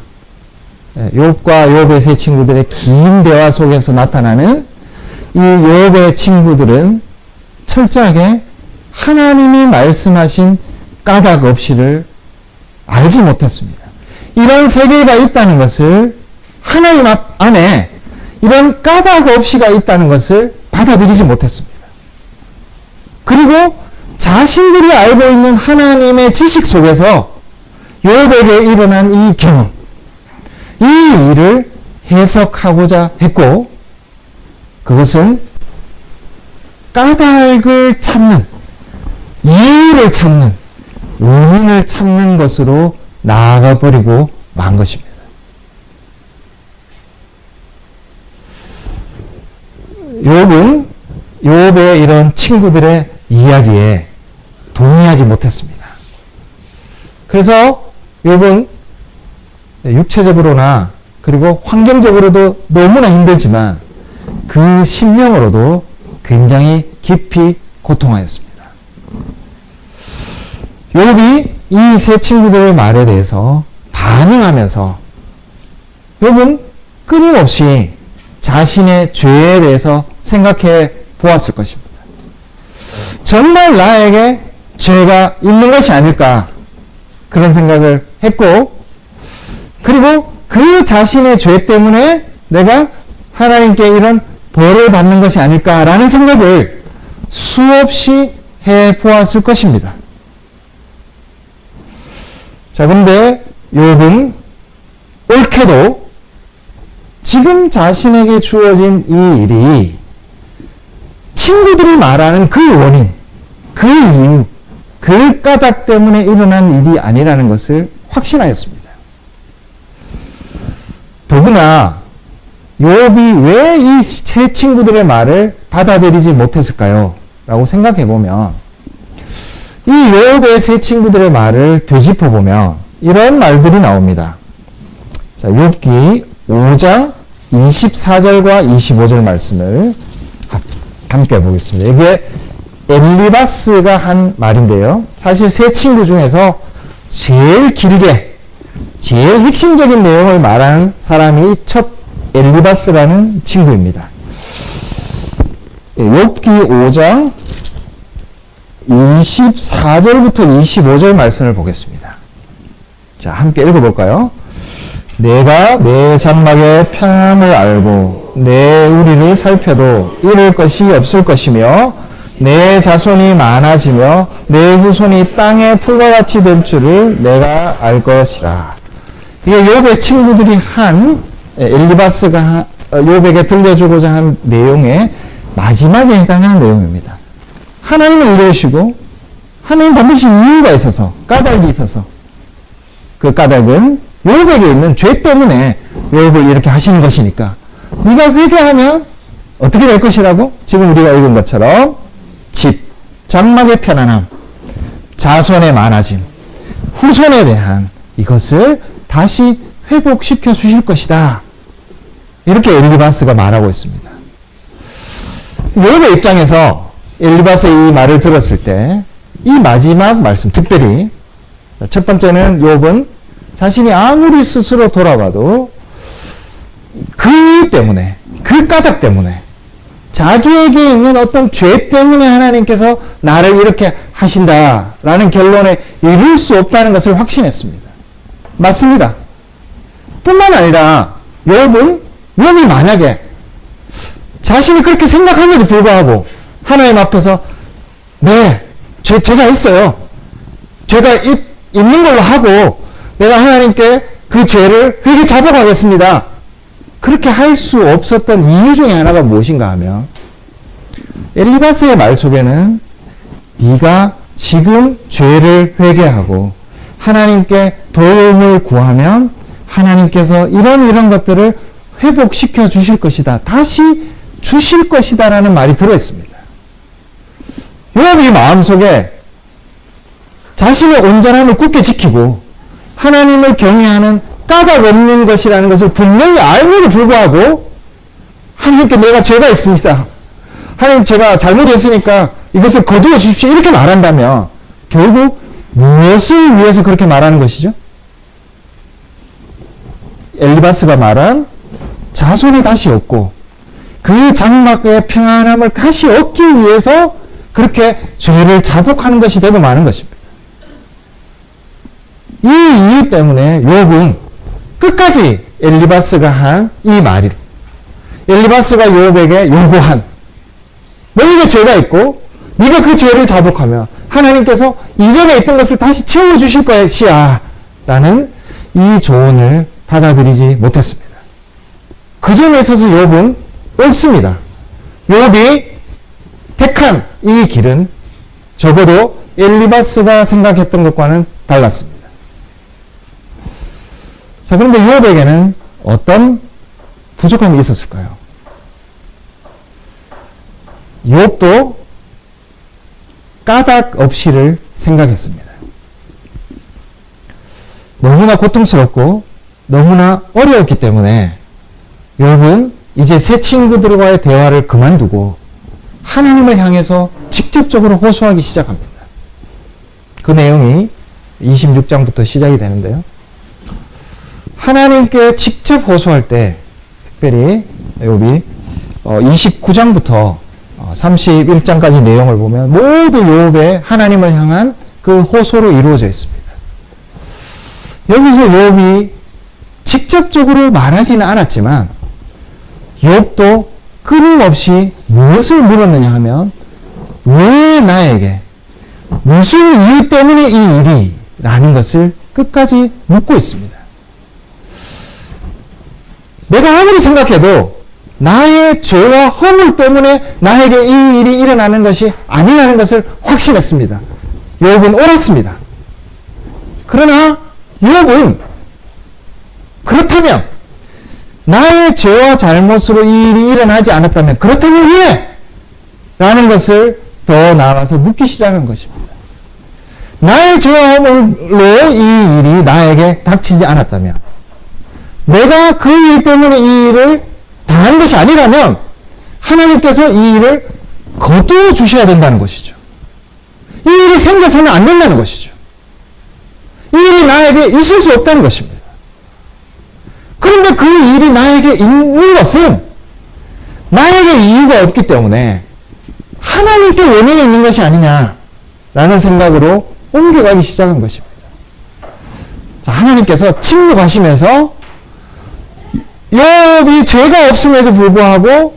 욥과 욥의 세 친구들의 긴 대화 속에서 나타나는 이 욥의 친구들은 철저하게 하나님이 말씀하신 까닭 없이를 알지 못했습니다. 이런 세계가 있다는 것을, 하나님 안에 이런 까닭 없이가 있다는 것을 받아들이지 못했습니다. 그리고 자신들이 알고 있는 하나님의 지식 속에서 욥에게 일어난 이 경험, 이 일을 해석하고자 했고, 그것은 까닭을 찾는, 이유를 찾는, 원인을 찾는 것으로 나아가버리고 만 것입니다. 욥은 욥의 이런 친구들의 이야기에 동의하지 못했습니다. 그래서 욥은 육체적으로나 그리고 환경적으로도 너무나 힘들지만 그 심령으로도 굉장히 깊이 고통하였습니다. 욥이 이 세 친구들의 말에 대해서 반응하면서 욥은 끊임없이 자신의 죄에 대해서 생각해 보았을 것입니다. 정말 나에게 죄가 있는 것이 아닐까, 그런 생각을 했고, 그리고 그 자신의 죄 때문에 내가 하나님께 이런 벌을 받는 것이 아닐까라는 생각을 수없이 해 보았을 것입니다. 자, 그런데 욥은 옳게도 지금 자신에게 주어진 이 일이 친구들이 말하는 그 원인, 그 이유, 그 까닭 때문에 일어난 일이 아니라는 것을 확신하였습니다. 더구나 욥이 왜 이 세 친구들의 말을 받아들이지 못했을까요? 라고 생각해 보면, 이 욥의 세 친구들의 말을 되짚어 보면 이런 말들이 나옵니다. 자, 욥기 5장 24절과 25절 말씀을 함께 보겠습니다. 이게 엘리바스가 한 말인데요. 사실 세 친구 중에서 제일 길게, 제일 핵심적인 내용을 말한 사람이 첫 엘리바스라는 친구입니다. 욥기 5장 24절부터 25절 말씀을 보겠습니다. 자, 함께 읽어볼까요? 내가 내 장막의 편함을 알고 내 우리를 살펴도 잃을 것이 없을 것이며 내 자손이 많아지며 내 후손이 땅의 풀과 같이 될 줄을 내가 알 것이라. 이게 욥의 친구들이 한, 엘리바스가 욥에게 들려주고자 한 내용의 마지막에 해당하는 내용입니다. 하나님은 이러시고 하나님 반드시 이유가 있어서, 까닭이 있어서, 그 까닭은 욥에게 있는 죄 때문에 욥을 이렇게 하시는 것이니까 네가 회개하면 어떻게 될 것이라고? 지금 우리가 읽은 것처럼 집, 장막의 편안함, 자손의 많아짐, 후손에 대한 이것을 다시 회복시켜 주실 것이다. 이렇게 엘리바스가 말하고 있습니다. 욥의 입장에서 엘리바스의 이 말을 들었을 때 이 마지막 말씀, 특별히 첫 번째는 욥은 자신이 아무리 스스로 돌아봐도 그 이유 때문에, 그 까닭 때문에, 자기에게 있는 어떤 죄 때문에 하나님께서 나를 이렇게 하신다라는 결론에 이를 수 없다는 것을 확신했습니다. 맞습니다. 뿐만 아니라 욥이 만약에 자신이 그렇게 생각함에도 불구하고 하나님 앞에서 네, 죄가 있어요. 죄가 있는 걸로 하고 내가 하나님께 그 죄를 회개 잡아가겠습니다. 그렇게 할 수 없었던 이유 중에 하나가 무엇인가 하면 엘리바스의 말 속에는 네가 지금 죄를 회개하고 하나님께 도움을 구하면 하나님께서 이런 것들을 회복시켜 주실 것이다. 다시 주실 것이다 라는 말이 들어있습니다. 욥이 마음속에 자신의 온전함을 굳게 지키고 하나님을 경외하는 까닭 없는 것이라는 것을 분명히 알고도 불구하고 하나님께 내가 죄가 있습니다. 하나님 제가 잘못했으니까 이것을 거두어 주십시오. 이렇게 말한다면 결국 무엇을 위해서 그렇게 말하는 것이죠? 엘리바스가 말한 자손이 다시 얻고 그 장막의 평안함을 다시 얻기 위해서 그렇게 죄를 자복하는 것이 되고 마는 것입니다. 이 이유 때문에 욥은 끝까지 엘리바스가 한 이 말이 엘리바스가 욥에게 요구한 너에게 죄가 있고 네가 그 죄를 자복하면 하나님께서 이전에 있던 것을 다시 채워주실 것이야 라는 이 조언을 받아들이지 못했습니다. 그 점에 있어서 욥은 옳습니다. 욥이 택한 이 길은 적어도 엘리바스가 생각했던 것과는 달랐습니다. 자, 그런데 욥에게는 어떤 부족함이 있었을까요? 욥도 까닭 없이를 생각했습니다. 너무나 고통스럽고 너무나 어려웠기 때문에 욥은 이제 새 친구들과의 대화를 그만두고 하나님을 향해서 직접적으로 호소하기 시작합니다. 그 내용이 26장부터 시작이 되는데요. 하나님께 직접 호소할 때 특별히 욥이 29장부터 31장까지 내용을 보면 모두 욥의 하나님을 향한 그 호소로 이루어져 있습니다. 여기서 욥이 직접적으로 말하지는 않았지만 욥도 끊임없이 무엇을 물었느냐 하면 왜 나에게 무슨 이유 때문에 이 일이 라는 것을 끝까지 묻고 있습니다. 내가 아무리 생각해도 나의 죄와 허물 때문에 나에게 이 일이 일어나는 것이 아니라는 것을 확신했습니다. 욥은 옳았습니다. 그러나 욥은 그렇다면 나의 죄와 잘못으로 이 일이 일어나지 않았다면 그렇다면 왜? 라는 것을 더 나아가서 묻기 시작한 것입니다. 나의 죄와 허물로 이 일이 나에게 닥치지 않았다면 내가 그 일 때문에 이 일을 당한 것이 아니라면 하나님께서 이 일을 거두어 주셔야 된다는 것이죠. 이 일이 생겨서는 안 된다는 것이죠. 이 일이 나에게 있을 수 없다는 것입니다. 그런데 그 일이 나에게 있는 것은 나에게 이유가 없기 때문에 하나님께 원인이 있는 것이 아니냐라는 생각으로 옮겨가기 시작한 것입니다. 자, 하나님께서 침묵하시면서 욥이 죄가 없음에도 불구하고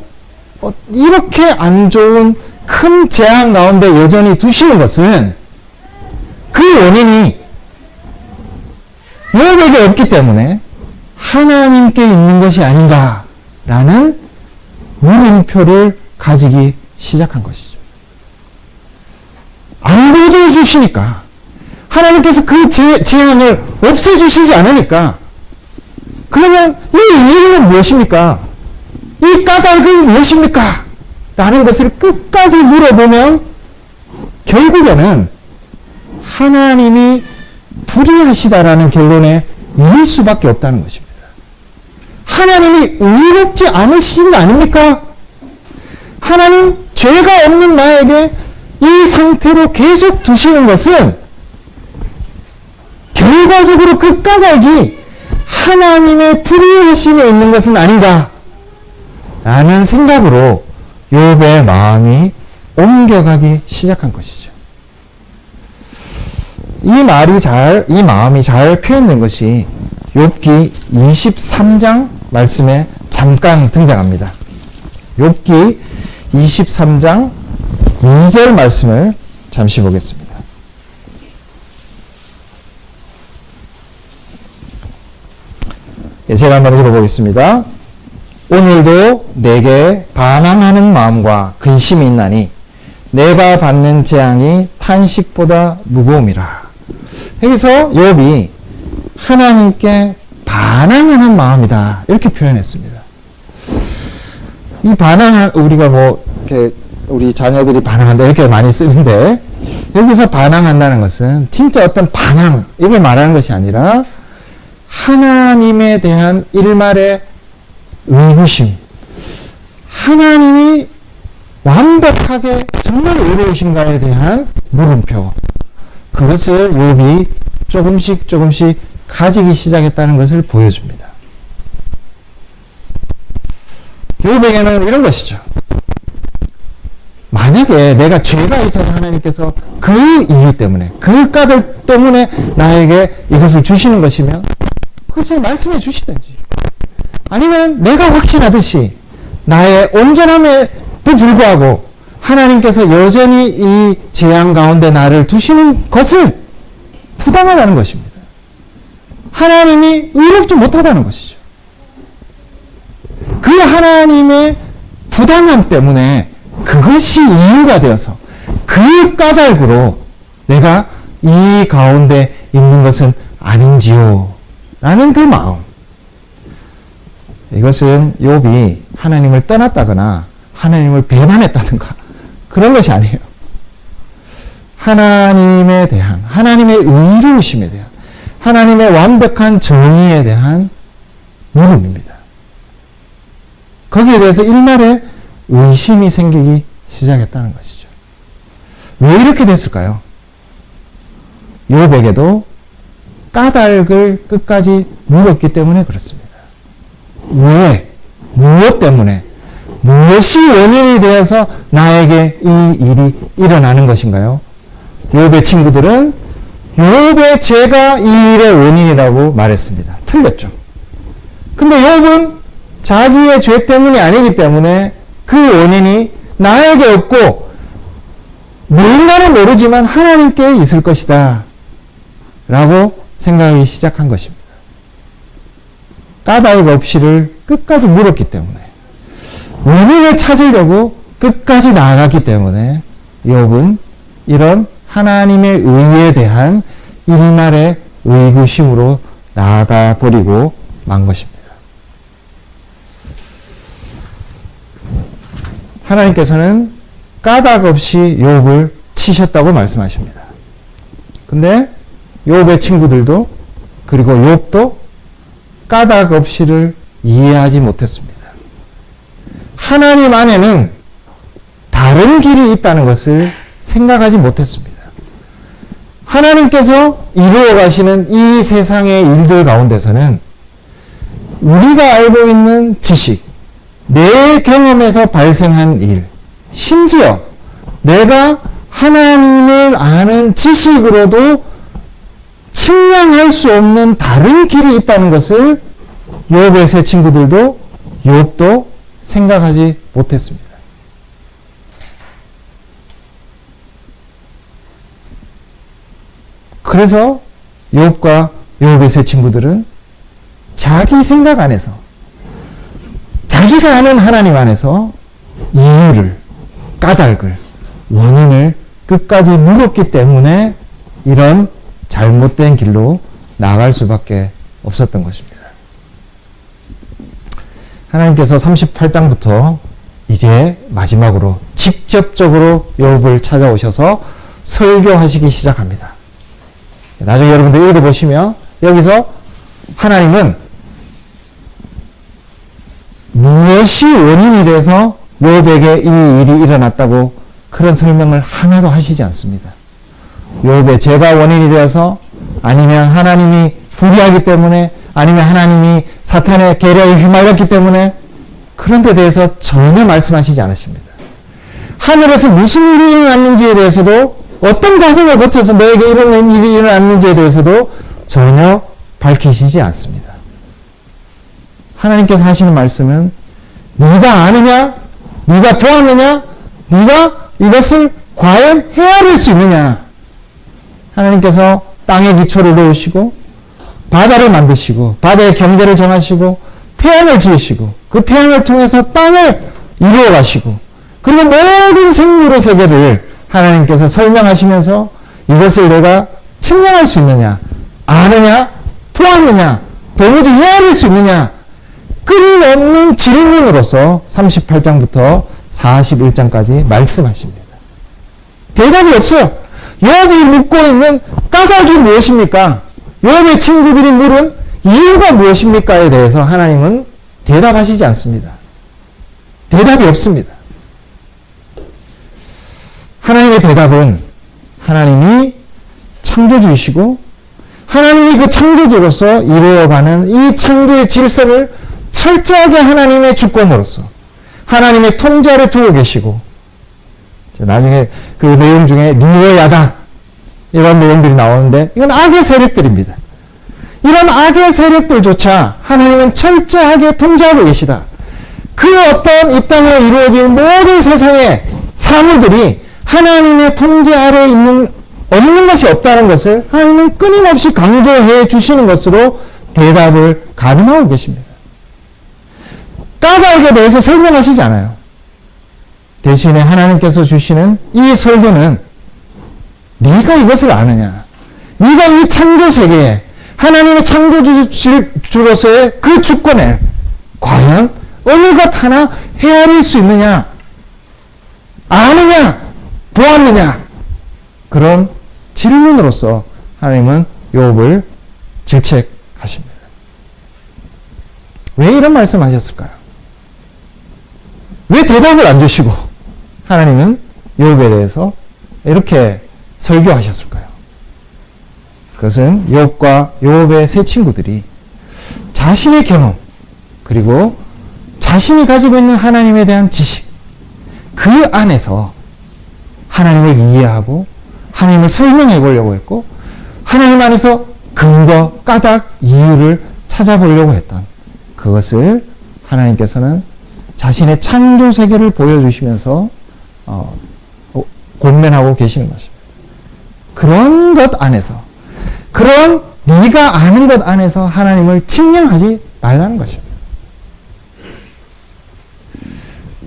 이렇게 안 좋은 큰 재앙 가운데 여전히 두시는 것은 그 원인이 욥에게 없기 때문에 하나님께 있는 것이 아닌가라는 물음표를 가지기 시작한 것이죠. 안 거두어 주시니까 하나님께서 그 재앙을 없애주시지 않으니까 그러면 이 이유는 무엇입니까? 이 까닭은 무엇입니까? 라는 것을 끝까지 물어보면 결국에는 하나님이 불의하시다라는 결론에 이를 수밖에 없다는 것입니다. 하나님이 의롭지 않으신 거 아닙니까? 하나님 죄가 없는 나에게 이 상태로 계속 두시는 것은 결과적으로 그 까닭이 하나님의 불의하심에 있는 것은 아닌가 라는 생각으로 욥의 마음이 옮겨가기 시작한 것이죠. 이 마음이 잘 표현된 것이 욥기 23장 말씀에 잠깐 등장합니다. 욥기 23장 2절 말씀을 잠시 보겠습니다. 제가 한번 읽어보겠습니다. 오늘도 내게 반항하는 마음과 근심이 있나니 내가 받는 재앙이 탄식보다 무거움이라. 여기서 욥이 하나님께 반항하는 마음이다 이렇게 표현했습니다. 이 반항한 우리가 이렇게 우리 자녀들이 반항한다 이렇게 많이 쓰는데 여기서 반항한다는 것은 진짜 어떤 반항, 이걸 말하는 것이 아니라 하나님에 대한 일말의 의구심, 하나님이 완벽하게 정말 의로우신가에 대한 물음표, 그것을 욥이 조금씩 가지기 시작했다는 것을 보여줍니다. 욥에게는 이런 것이죠. 만약에 내가 죄가 있어서 하나님께서 그 이유 때문에, 그 까닭 때문에 나에게 이것을 주시는 것이면 그것을 말씀해 주시든지, 아니면 내가 확신하듯이 나의 온전함에도 불구하고 하나님께서 여전히 이 재앙 가운데 나를 두시는 것은 부당하다는 것입니다. 하나님이 의롭지 못하다는 것이죠. 그 하나님의 부당함 때문에 그것이 이유가 되어서 그 까닭으로 내가 이 가운데 있는 것은 아닌지요 라는 그 마음, 이것은 욥이 하나님을 떠났다거나 하나님을 배반했다든가 그런 것이 아니에요. 하나님에 대한, 하나님의 의로우심에 대한, 하나님의 완벽한 정의에 대한 물음입니다. 거기에 대해서 일말의 의심이 생기기 시작했다는 것이죠. 왜 이렇게 됐을까요? 욥에게도 까닭을 끝까지 물었기 때문에 그렇습니다. 왜? 무엇 때문에? 무엇이 원인이 되어서 나에게 이 일이 일어나는 것인가요? 욥의 친구들은 욥의 죄가 이 일의 원인이라고 말했습니다. 틀렸죠. 근데 욥은 자기의 죄 때문이 아니기 때문에 그 원인이 나에게 없고 누군가는 모르지만 하나님께 있을 것이다 라고 생각하기 시작한 것입니다. 까닭 없이를 끝까지 물었기 때문에, 원인을 찾으려고 끝까지 나아갔기 때문에 욥은 이런 하나님의 의에 대한 일말의 의구심으로 나아가 버리고 만 것입니다. 하나님께서는 까닭 없이 욥을 치셨다고 말씀하십니다. 근데 욥의 친구들도, 그리고 욥도 까닭 없이를 이해하지 못했습니다. 하나님 안에는 다른 길이 있다는 것을 생각하지 못했습니다. 하나님께서 이루어 가시는 이 세상의 일들 가운데서는 우리가 알고 있는 지식, 내 경험에서 발생한 일, 심지어 내가 하나님을 아는 지식으로도 측량할 수 없는 다른 길이 있다는 것을 욥의 세 친구들도, 욥도 생각하지 못했습니다. 그래서 욥과 욥의 세 친구들은 자기 생각 안에서, 자기가 아는 하나님 안에서 이유를, 까닭을, 원인을 끝까지 물었기 때문에 이런 잘못된 길로 나아갈 수밖에 없었던 것입니다. 하나님께서 38장부터 이제 마지막으로 직접적으로 욥을 찾아오셔서 설교하시기 시작합니다. 나중에 여러분들 읽어보시면 여기서 하나님은 무엇이 원인이 돼서 욥에게 이 일이 일어났다고 그런 설명을 하나도 하시지 않습니다. 욥의 죄가 원인이 되어서, 아니면 하나님이 불의하기 때문에, 아니면 하나님이 사탄의 계략에 휘말렸기 때문에, 그런 데 대해서 전혀 말씀하시지 않으십니다. 하늘에서 무슨 일이 일어났는지에 대해서도, 어떤 과정을 거쳐서 너에게 이런 일이 일어났는지에 대해서도 전혀 밝히시지 않습니다. 하나님께서 하시는 말씀은 네가 아느냐? 네가 보았느냐? 네가 이것을 과연 헤아릴 수 있느냐? 하나님께서 땅의 기초를 놓으시고 바다를 만드시고 바다의 경계를 정하시고 태양을 지으시고 그 태양을 통해서 땅을 이루어 가시고, 그리고 모든 생물의 세계를 하나님께서 설명하시면서 이것을 내가 측량할 수 있느냐, 아느냐, 보았느냐, 도무지 헤아릴 수 있느냐, 끊임없는 질문으로서 38장부터 41장까지 말씀하십니다. 대답이 없어요. 욥이 묻고 있는 까닭이 무엇입니까? 욥의 친구들이 물은 이유가 무엇입니까에 대해서 하나님은 대답하시지 않습니다. 대답이 없습니다. 하나님의 대답은 하나님이 창조주이시고 하나님이 그 창조주로서 이루어가는 이 창조의 질서를 철저하게 하나님의 주권으로서 하나님의 통제 아래 두고 계시고, 나중에 그 내용 중에 리워야다 이런 내용들이 나오는데 이건 악의 세력들입니다. 이런 악의 세력들조차 하나님은 철저하게 통제하고 계시다. 그 어떤 이 땅에 이루어진 모든 세상의 사물들이 하나님의 통제 아래 없는 것이 없다는 것을 하나님은 끊임없이 강조해 주시는 것으로 대답을 가름하고 계십니다. 까닭에 대해서 설명하시지 않아요. 대신에 하나님께서 주시는 이 설교는 네가 이것을 아느냐? 네가 이 창조 세계에 하나님의 창조주로서의 그 주권에 과연 어느 것 하나 헤아릴 수 있느냐? 아느냐? 보았느냐? 그런 질문으로서 하나님은 욥을 질책하십니다. 왜 이런 말씀하셨을까요? 왜 대답을 안 주시고 하나님은 욥에 대해서 이렇게 설교하셨을까요? 그것은 욥과 욥의 세 친구들이 자신의 경험 그리고 자신이 가지고 있는 하나님에 대한 지식, 그 안에서 하나님을 이해하고 하나님을 설명해 보려고 했고 하나님 안에서 근거, 까닭, 이유를 찾아보려고 했던 그것을 하나님께서는 자신의 창조 세계를 보여주시면서 권면하고 계시는 것입니다. 그런 것 안에서, 그런 네가 아는 것 안에서 하나님을 측량하지 말라는 것입니다.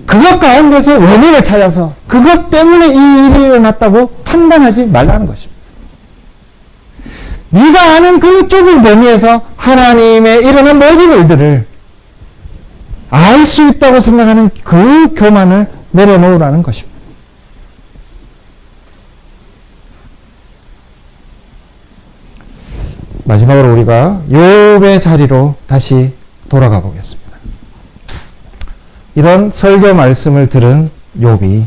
그것 가운데서 원인을 찾아서 그것 때문에 이 일이 일어났다고 판단하지 말라는 것입니다. 네가 아는 그 좁은 범위에서 하나님의 일어난 모든 일들을 알 수 있다고 생각하는 그 교만을 내려놓으라는 것입니다. 마지막으로 우리가 욥의 자리로 다시 돌아가 보겠습니다. 이런 설교 말씀을 들은 욥이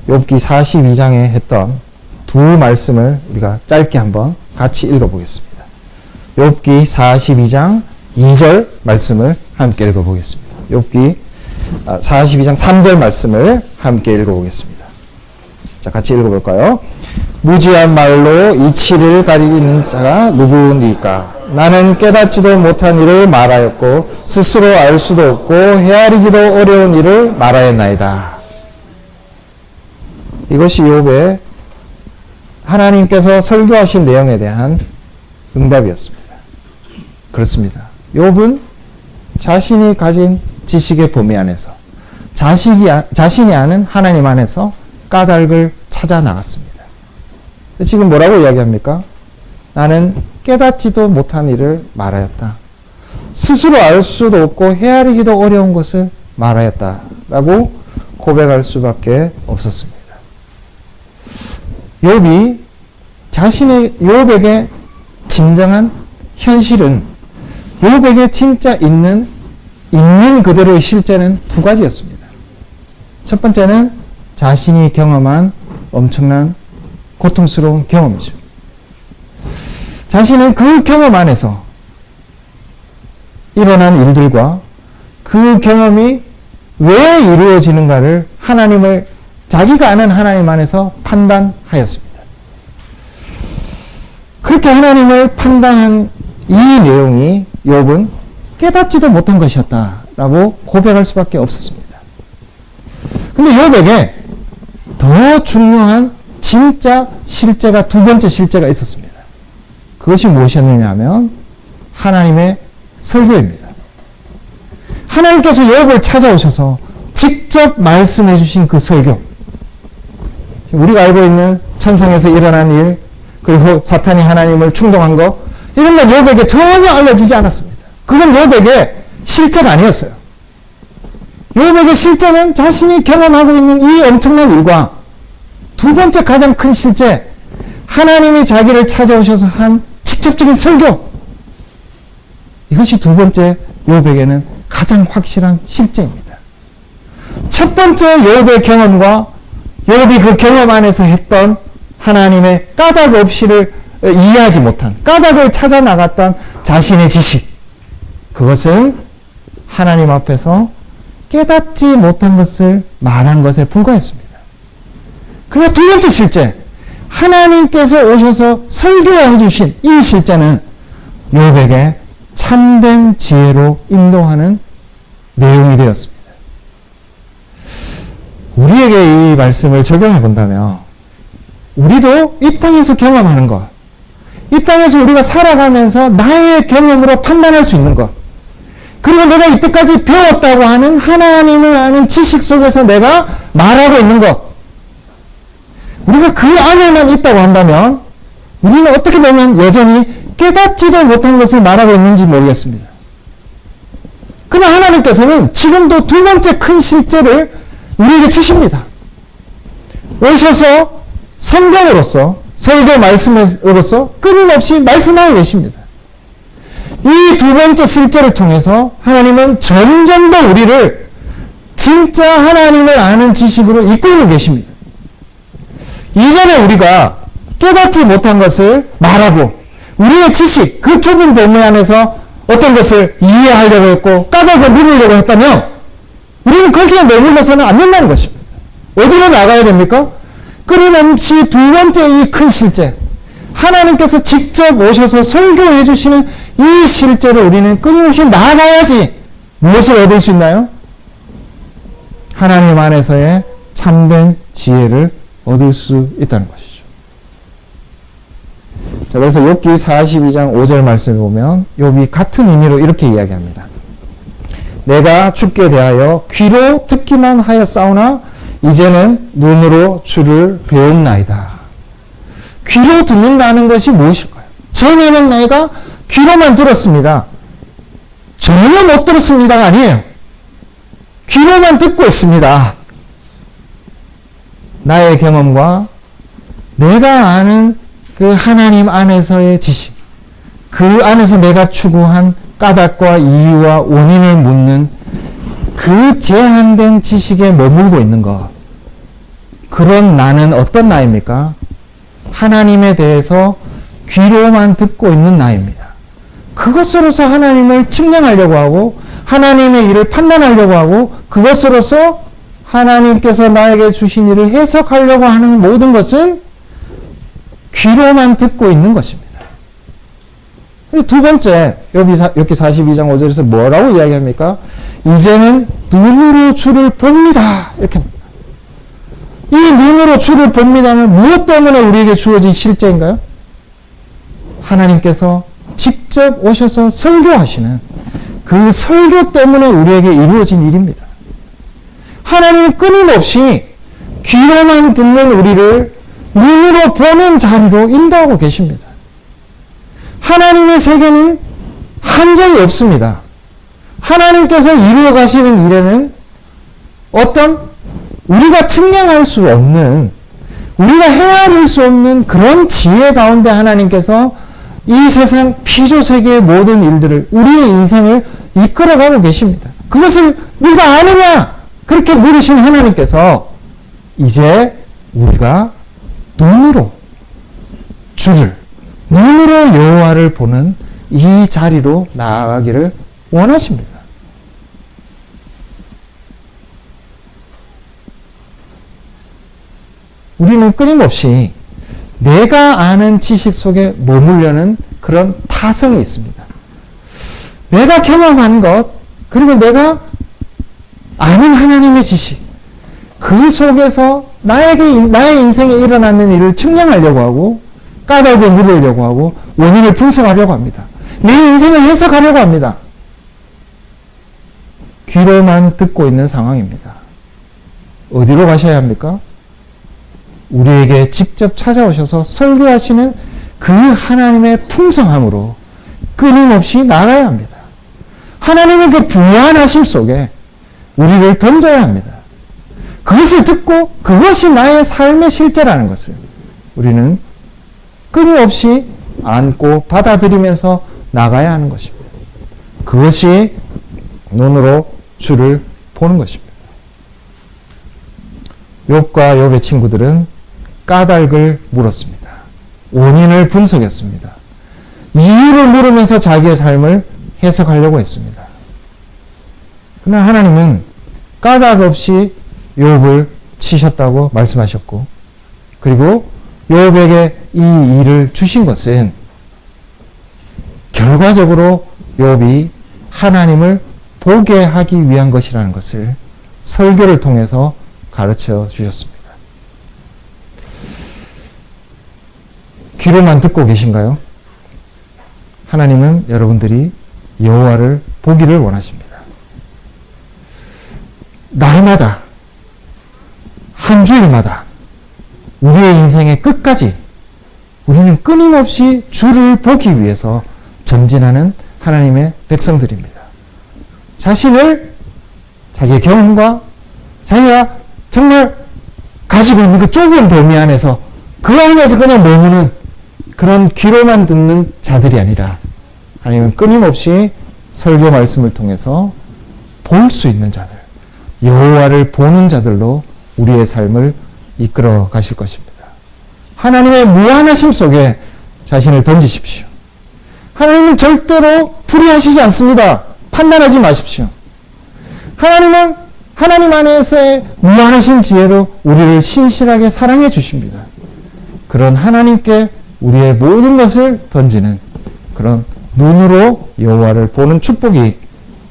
욥기 42장에 했던 두 말씀을 우리가 짧게 한번 같이 읽어보겠습니다. 욥기 42장 2절 말씀을 함께 읽어보겠습니다. 욥기 42장 3절 말씀을 함께 읽어보겠습니다. 자, 같이 읽어볼까요? 무지한 말로 이치를 가리는 자가 누구니까? 나는 깨닫지도 못한 일을 말하였고 스스로 알 수도 없고 헤아리기도 어려운 일을 말하였나이다. 이것이 욥의 하나님께서 설교하신 내용에 대한 응답이었습니다. 그렇습니다. 욥은 자신이 가진 지식의 범위 안에서 자신이 아는 하나님 안에서 까닭을 찾아 나갔습니다. 지금 뭐라고 이야기합니까? 나는 깨닫지도 못한 일을 말하였다. 스스로 알 수도 없고 헤아리기도 어려운 것을 말하였다. 라고 고백할 수밖에 없었습니다. 욥이 욥에게 진정한 현실은 욥에게 진짜 있는 그대로의 실제는 두 가지였습니다. 첫 번째는 자신이 경험한 엄청난 고통스러운 경험이죠. 자신은 그 경험 안에서 일어난 일들과 그 경험이 왜 이루어지는가를 자기가 아는 하나님 안에서 판단하였습니다. 그렇게 하나님을 판단한 이 내용이 욥은 깨닫지도 못한 것이었다라고 고백할 수밖에 없었습니다. 근데 욥에게 더 중요한 진짜 실제가 두 번째 실제가 있었습니다. 그것이 무엇이었느냐 하면 하나님의 설교입니다. 하나님께서 욥을 찾아오셔서 직접 말씀해 주신 그 설교. 우리가 알고 있는 천상에서 일어난 일, 그리고 사탄이 하나님을 충동한 거, 이런 건 욥에게 전혀 알려지지 않았습니다. 그건 욥에게 실제가 아니었어요. 욥에게 실제는 자신이 경험하고 있는 이 엄청난 일과 두 번째 가장 큰 실제, 하나님이 자기를 찾아오셔서 한 직접적인 설교. 이것이 두 번째 욥에게는 가장 확실한 실제입니다. 첫 번째 욥의 경험과 욥이 그 경험 안에서 했던 하나님의 까닭 없이를 이해하지 못한, 까닭을 찾아 나갔던 자신의 지식, 그것은 하나님 앞에서 깨닫지 못한 것을 말한 것에 불과했습니다. 그러나 두 번째 실제, 하나님께서 오셔서 설교해 주신 이 실제는 욥에게 참된 지혜로 인도하는 내용이 되었습니다. 우리에게 이 말씀을 적용해 본다면 우리도 이 땅에서 경험하는 것, 이 땅에서 우리가 살아가면서 나의 경험으로 판단할 수 있는 것, 그리고 내가 이때까지 배웠다고 하는 하나님을 아는 지식 속에서 내가 말하고 있는 것, 우리가 그 안에만 있다고 한다면 우리는 어떻게 보면 여전히 깨닫지도 못한 것을 말하고 있는지 모르겠습니다. 그러나 하나님께서는 지금도 두 번째 큰 실제를 우리에게 주십니다. 오셔서 성경으로서, 설교 말씀으로서 끊임없이 말씀하고 계십니다. 이 두 번째 실제를 통해서 하나님은 점점 더 우리를 진짜 하나님을 아는 지식으로 이끌고 계십니다. 이전에 우리가 깨닫지 못한 것을 말하고 우리의 지식, 그 좁은 범위 안에서 어떤 것을 이해하려고 했고 까닭을 물으려고 했다면 우리는 거기에 머물러서는 안 된다는 것입니다. 어디로 나가야 됩니까? 끊임없이 두 번째 이 큰 실제, 하나님께서 직접 오셔서 설교해 주시는 이 실제를 우리는 끊임없이 나아가야지 무엇을 얻을 수 있나요? 하나님 안에서의 참된 지혜를 얻을 수 있다는 것이죠. 자, 그래서 욥기 42장 5절 말씀을 보면 욥이 같은 의미로 이렇게 이야기합니다. 내가 주께 대하여 귀로 듣기만 하였사오나 이제는 눈으로 주를 배움나이다. 귀로 듣는다는 것이 무엇일까요? 전에는 내가 귀로만 들었습니다. 전혀 못 들었습니다가 아니에요. 귀로만 듣고 있습니다. 나의 경험과 내가 아는 그 하나님 안에서의 지식, 그 안에서 내가 추구한 까닭과 이유와 원인을 묻는 그 제한된 지식에 머물고 있는 것. 그런 나는 어떤 나입니까? 하나님에 대해서 귀로만 듣고 있는 나입니다. 그것으로서 하나님을 측량하려고 하고 하나님의 일을 판단하려고 하고 그것으로서 하나님께서 나에게 주신 일을 해석하려고 하는 모든 것은 귀로만 듣고 있는 것입니다. 두 번째, 욥기 42장 5절에서 뭐라고 이야기합니까? 이제는 눈으로 주를 봅니다. 이렇게 합니다. 이 눈으로 주를 봅니다는 무엇 때문에 우리에게 주어진 실제인가요? 하나님께서 직접 오셔서 설교하시는 그 설교 때문에 우리에게 이루어진 일입니다. 하나님은 끊임없이 귀로만 듣는 우리를 눈으로 보는 자리로 인도하고 계십니다. 하나님의 세계는 한정이 없습니다. 하나님께서 이루어 가시는 일에는 어떤 우리가 측량할 수 없는, 우리가 헤아릴 수 없는 그런 지혜 가운데 하나님께서 이 세상 피조세계의 모든 일들을, 우리의 인생을 이끌어가고 계십니다. 그것을 네가 아느냐? 그렇게 물으신 하나님께서 이제 우리가 눈으로 주를, 눈으로 여호와를 보는 이 자리로 나아가기를 원하십니다. 우리는 끊임없이 내가 아는 지식 속에 머물려는 그런 타성이 있습니다. 내가 경험한 것, 그리고 내가 아는 하나님의 지식, 그 속에서 나의 인생에 일어나는 일을 측량하려고 하고 까닭을 물으려고 하고 원인을 분석하려고 합니다. 내 인생을 해석하려고 합니다. 귀로만 듣고 있는 상황입니다. 어디로 가셔야 합니까? 우리에게 직접 찾아오셔서 설교하시는 그 하나님의 풍성함으로 끊임없이 나가야 합니다. 하나님의 그 무한하심 속에 우리를 던져야 합니다. 그것을 듣고 그것이 나의 삶의 실제라는 것을 우리는 끊임없이 안고 받아들이면서 나가야 하는 것입니다. 그것이 눈으로 주를 보는 것입니다. 욥과 욥의 친구들은 까닭을 물었습니다. 원인을 분석했습니다. 이유를 물으면서 자기의 삶을 해석하려고 했습니다. 그러나 하나님은 까닭 없이 욥을 치셨다고 말씀하셨고, 그리고 욥에게 이 일을 주신 것은 결과적으로 욥이 하나님을 보게 하기 위한 것이라는 것을 설교를 통해서 가르쳐 주셨습니다. 귀로만 듣고 계신가요? 하나님은 여러분들이 여호와를 보기를 원하십니다. 날마다, 한 주일마다 우리의 인생의 끝까지 우리는 끊임없이 주를 보기 위해서 전진하는 하나님의 백성들입니다. 자신을 자기의 경험과 자기가 정말 가지고 있는 그 좁은 범위 안에서 그 안에서 그냥 머무는 그런 귀로만 듣는 자들이 아니라 하나님은 끊임없이 설교 말씀을 통해서 볼 수 있는 자들, 여호와를 보는 자들로 우리의 삶을 이끌어 가실 것입니다. 하나님의 무한하심 속에 자신을 던지십시오. 하나님은 절대로 불의하시지 않습니다. 판단하지 마십시오. 하나님은 하나님 안에서의 무한하신 지혜로 우리를 신실하게 사랑해 주십니다. 그런 하나님께 우리의 모든 것을 던지는 그런 눈으로 여호와를 보는 축복이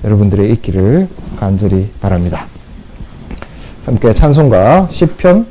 여러분들의 있기를 간절히 바랍니다. 함께 찬송가 시편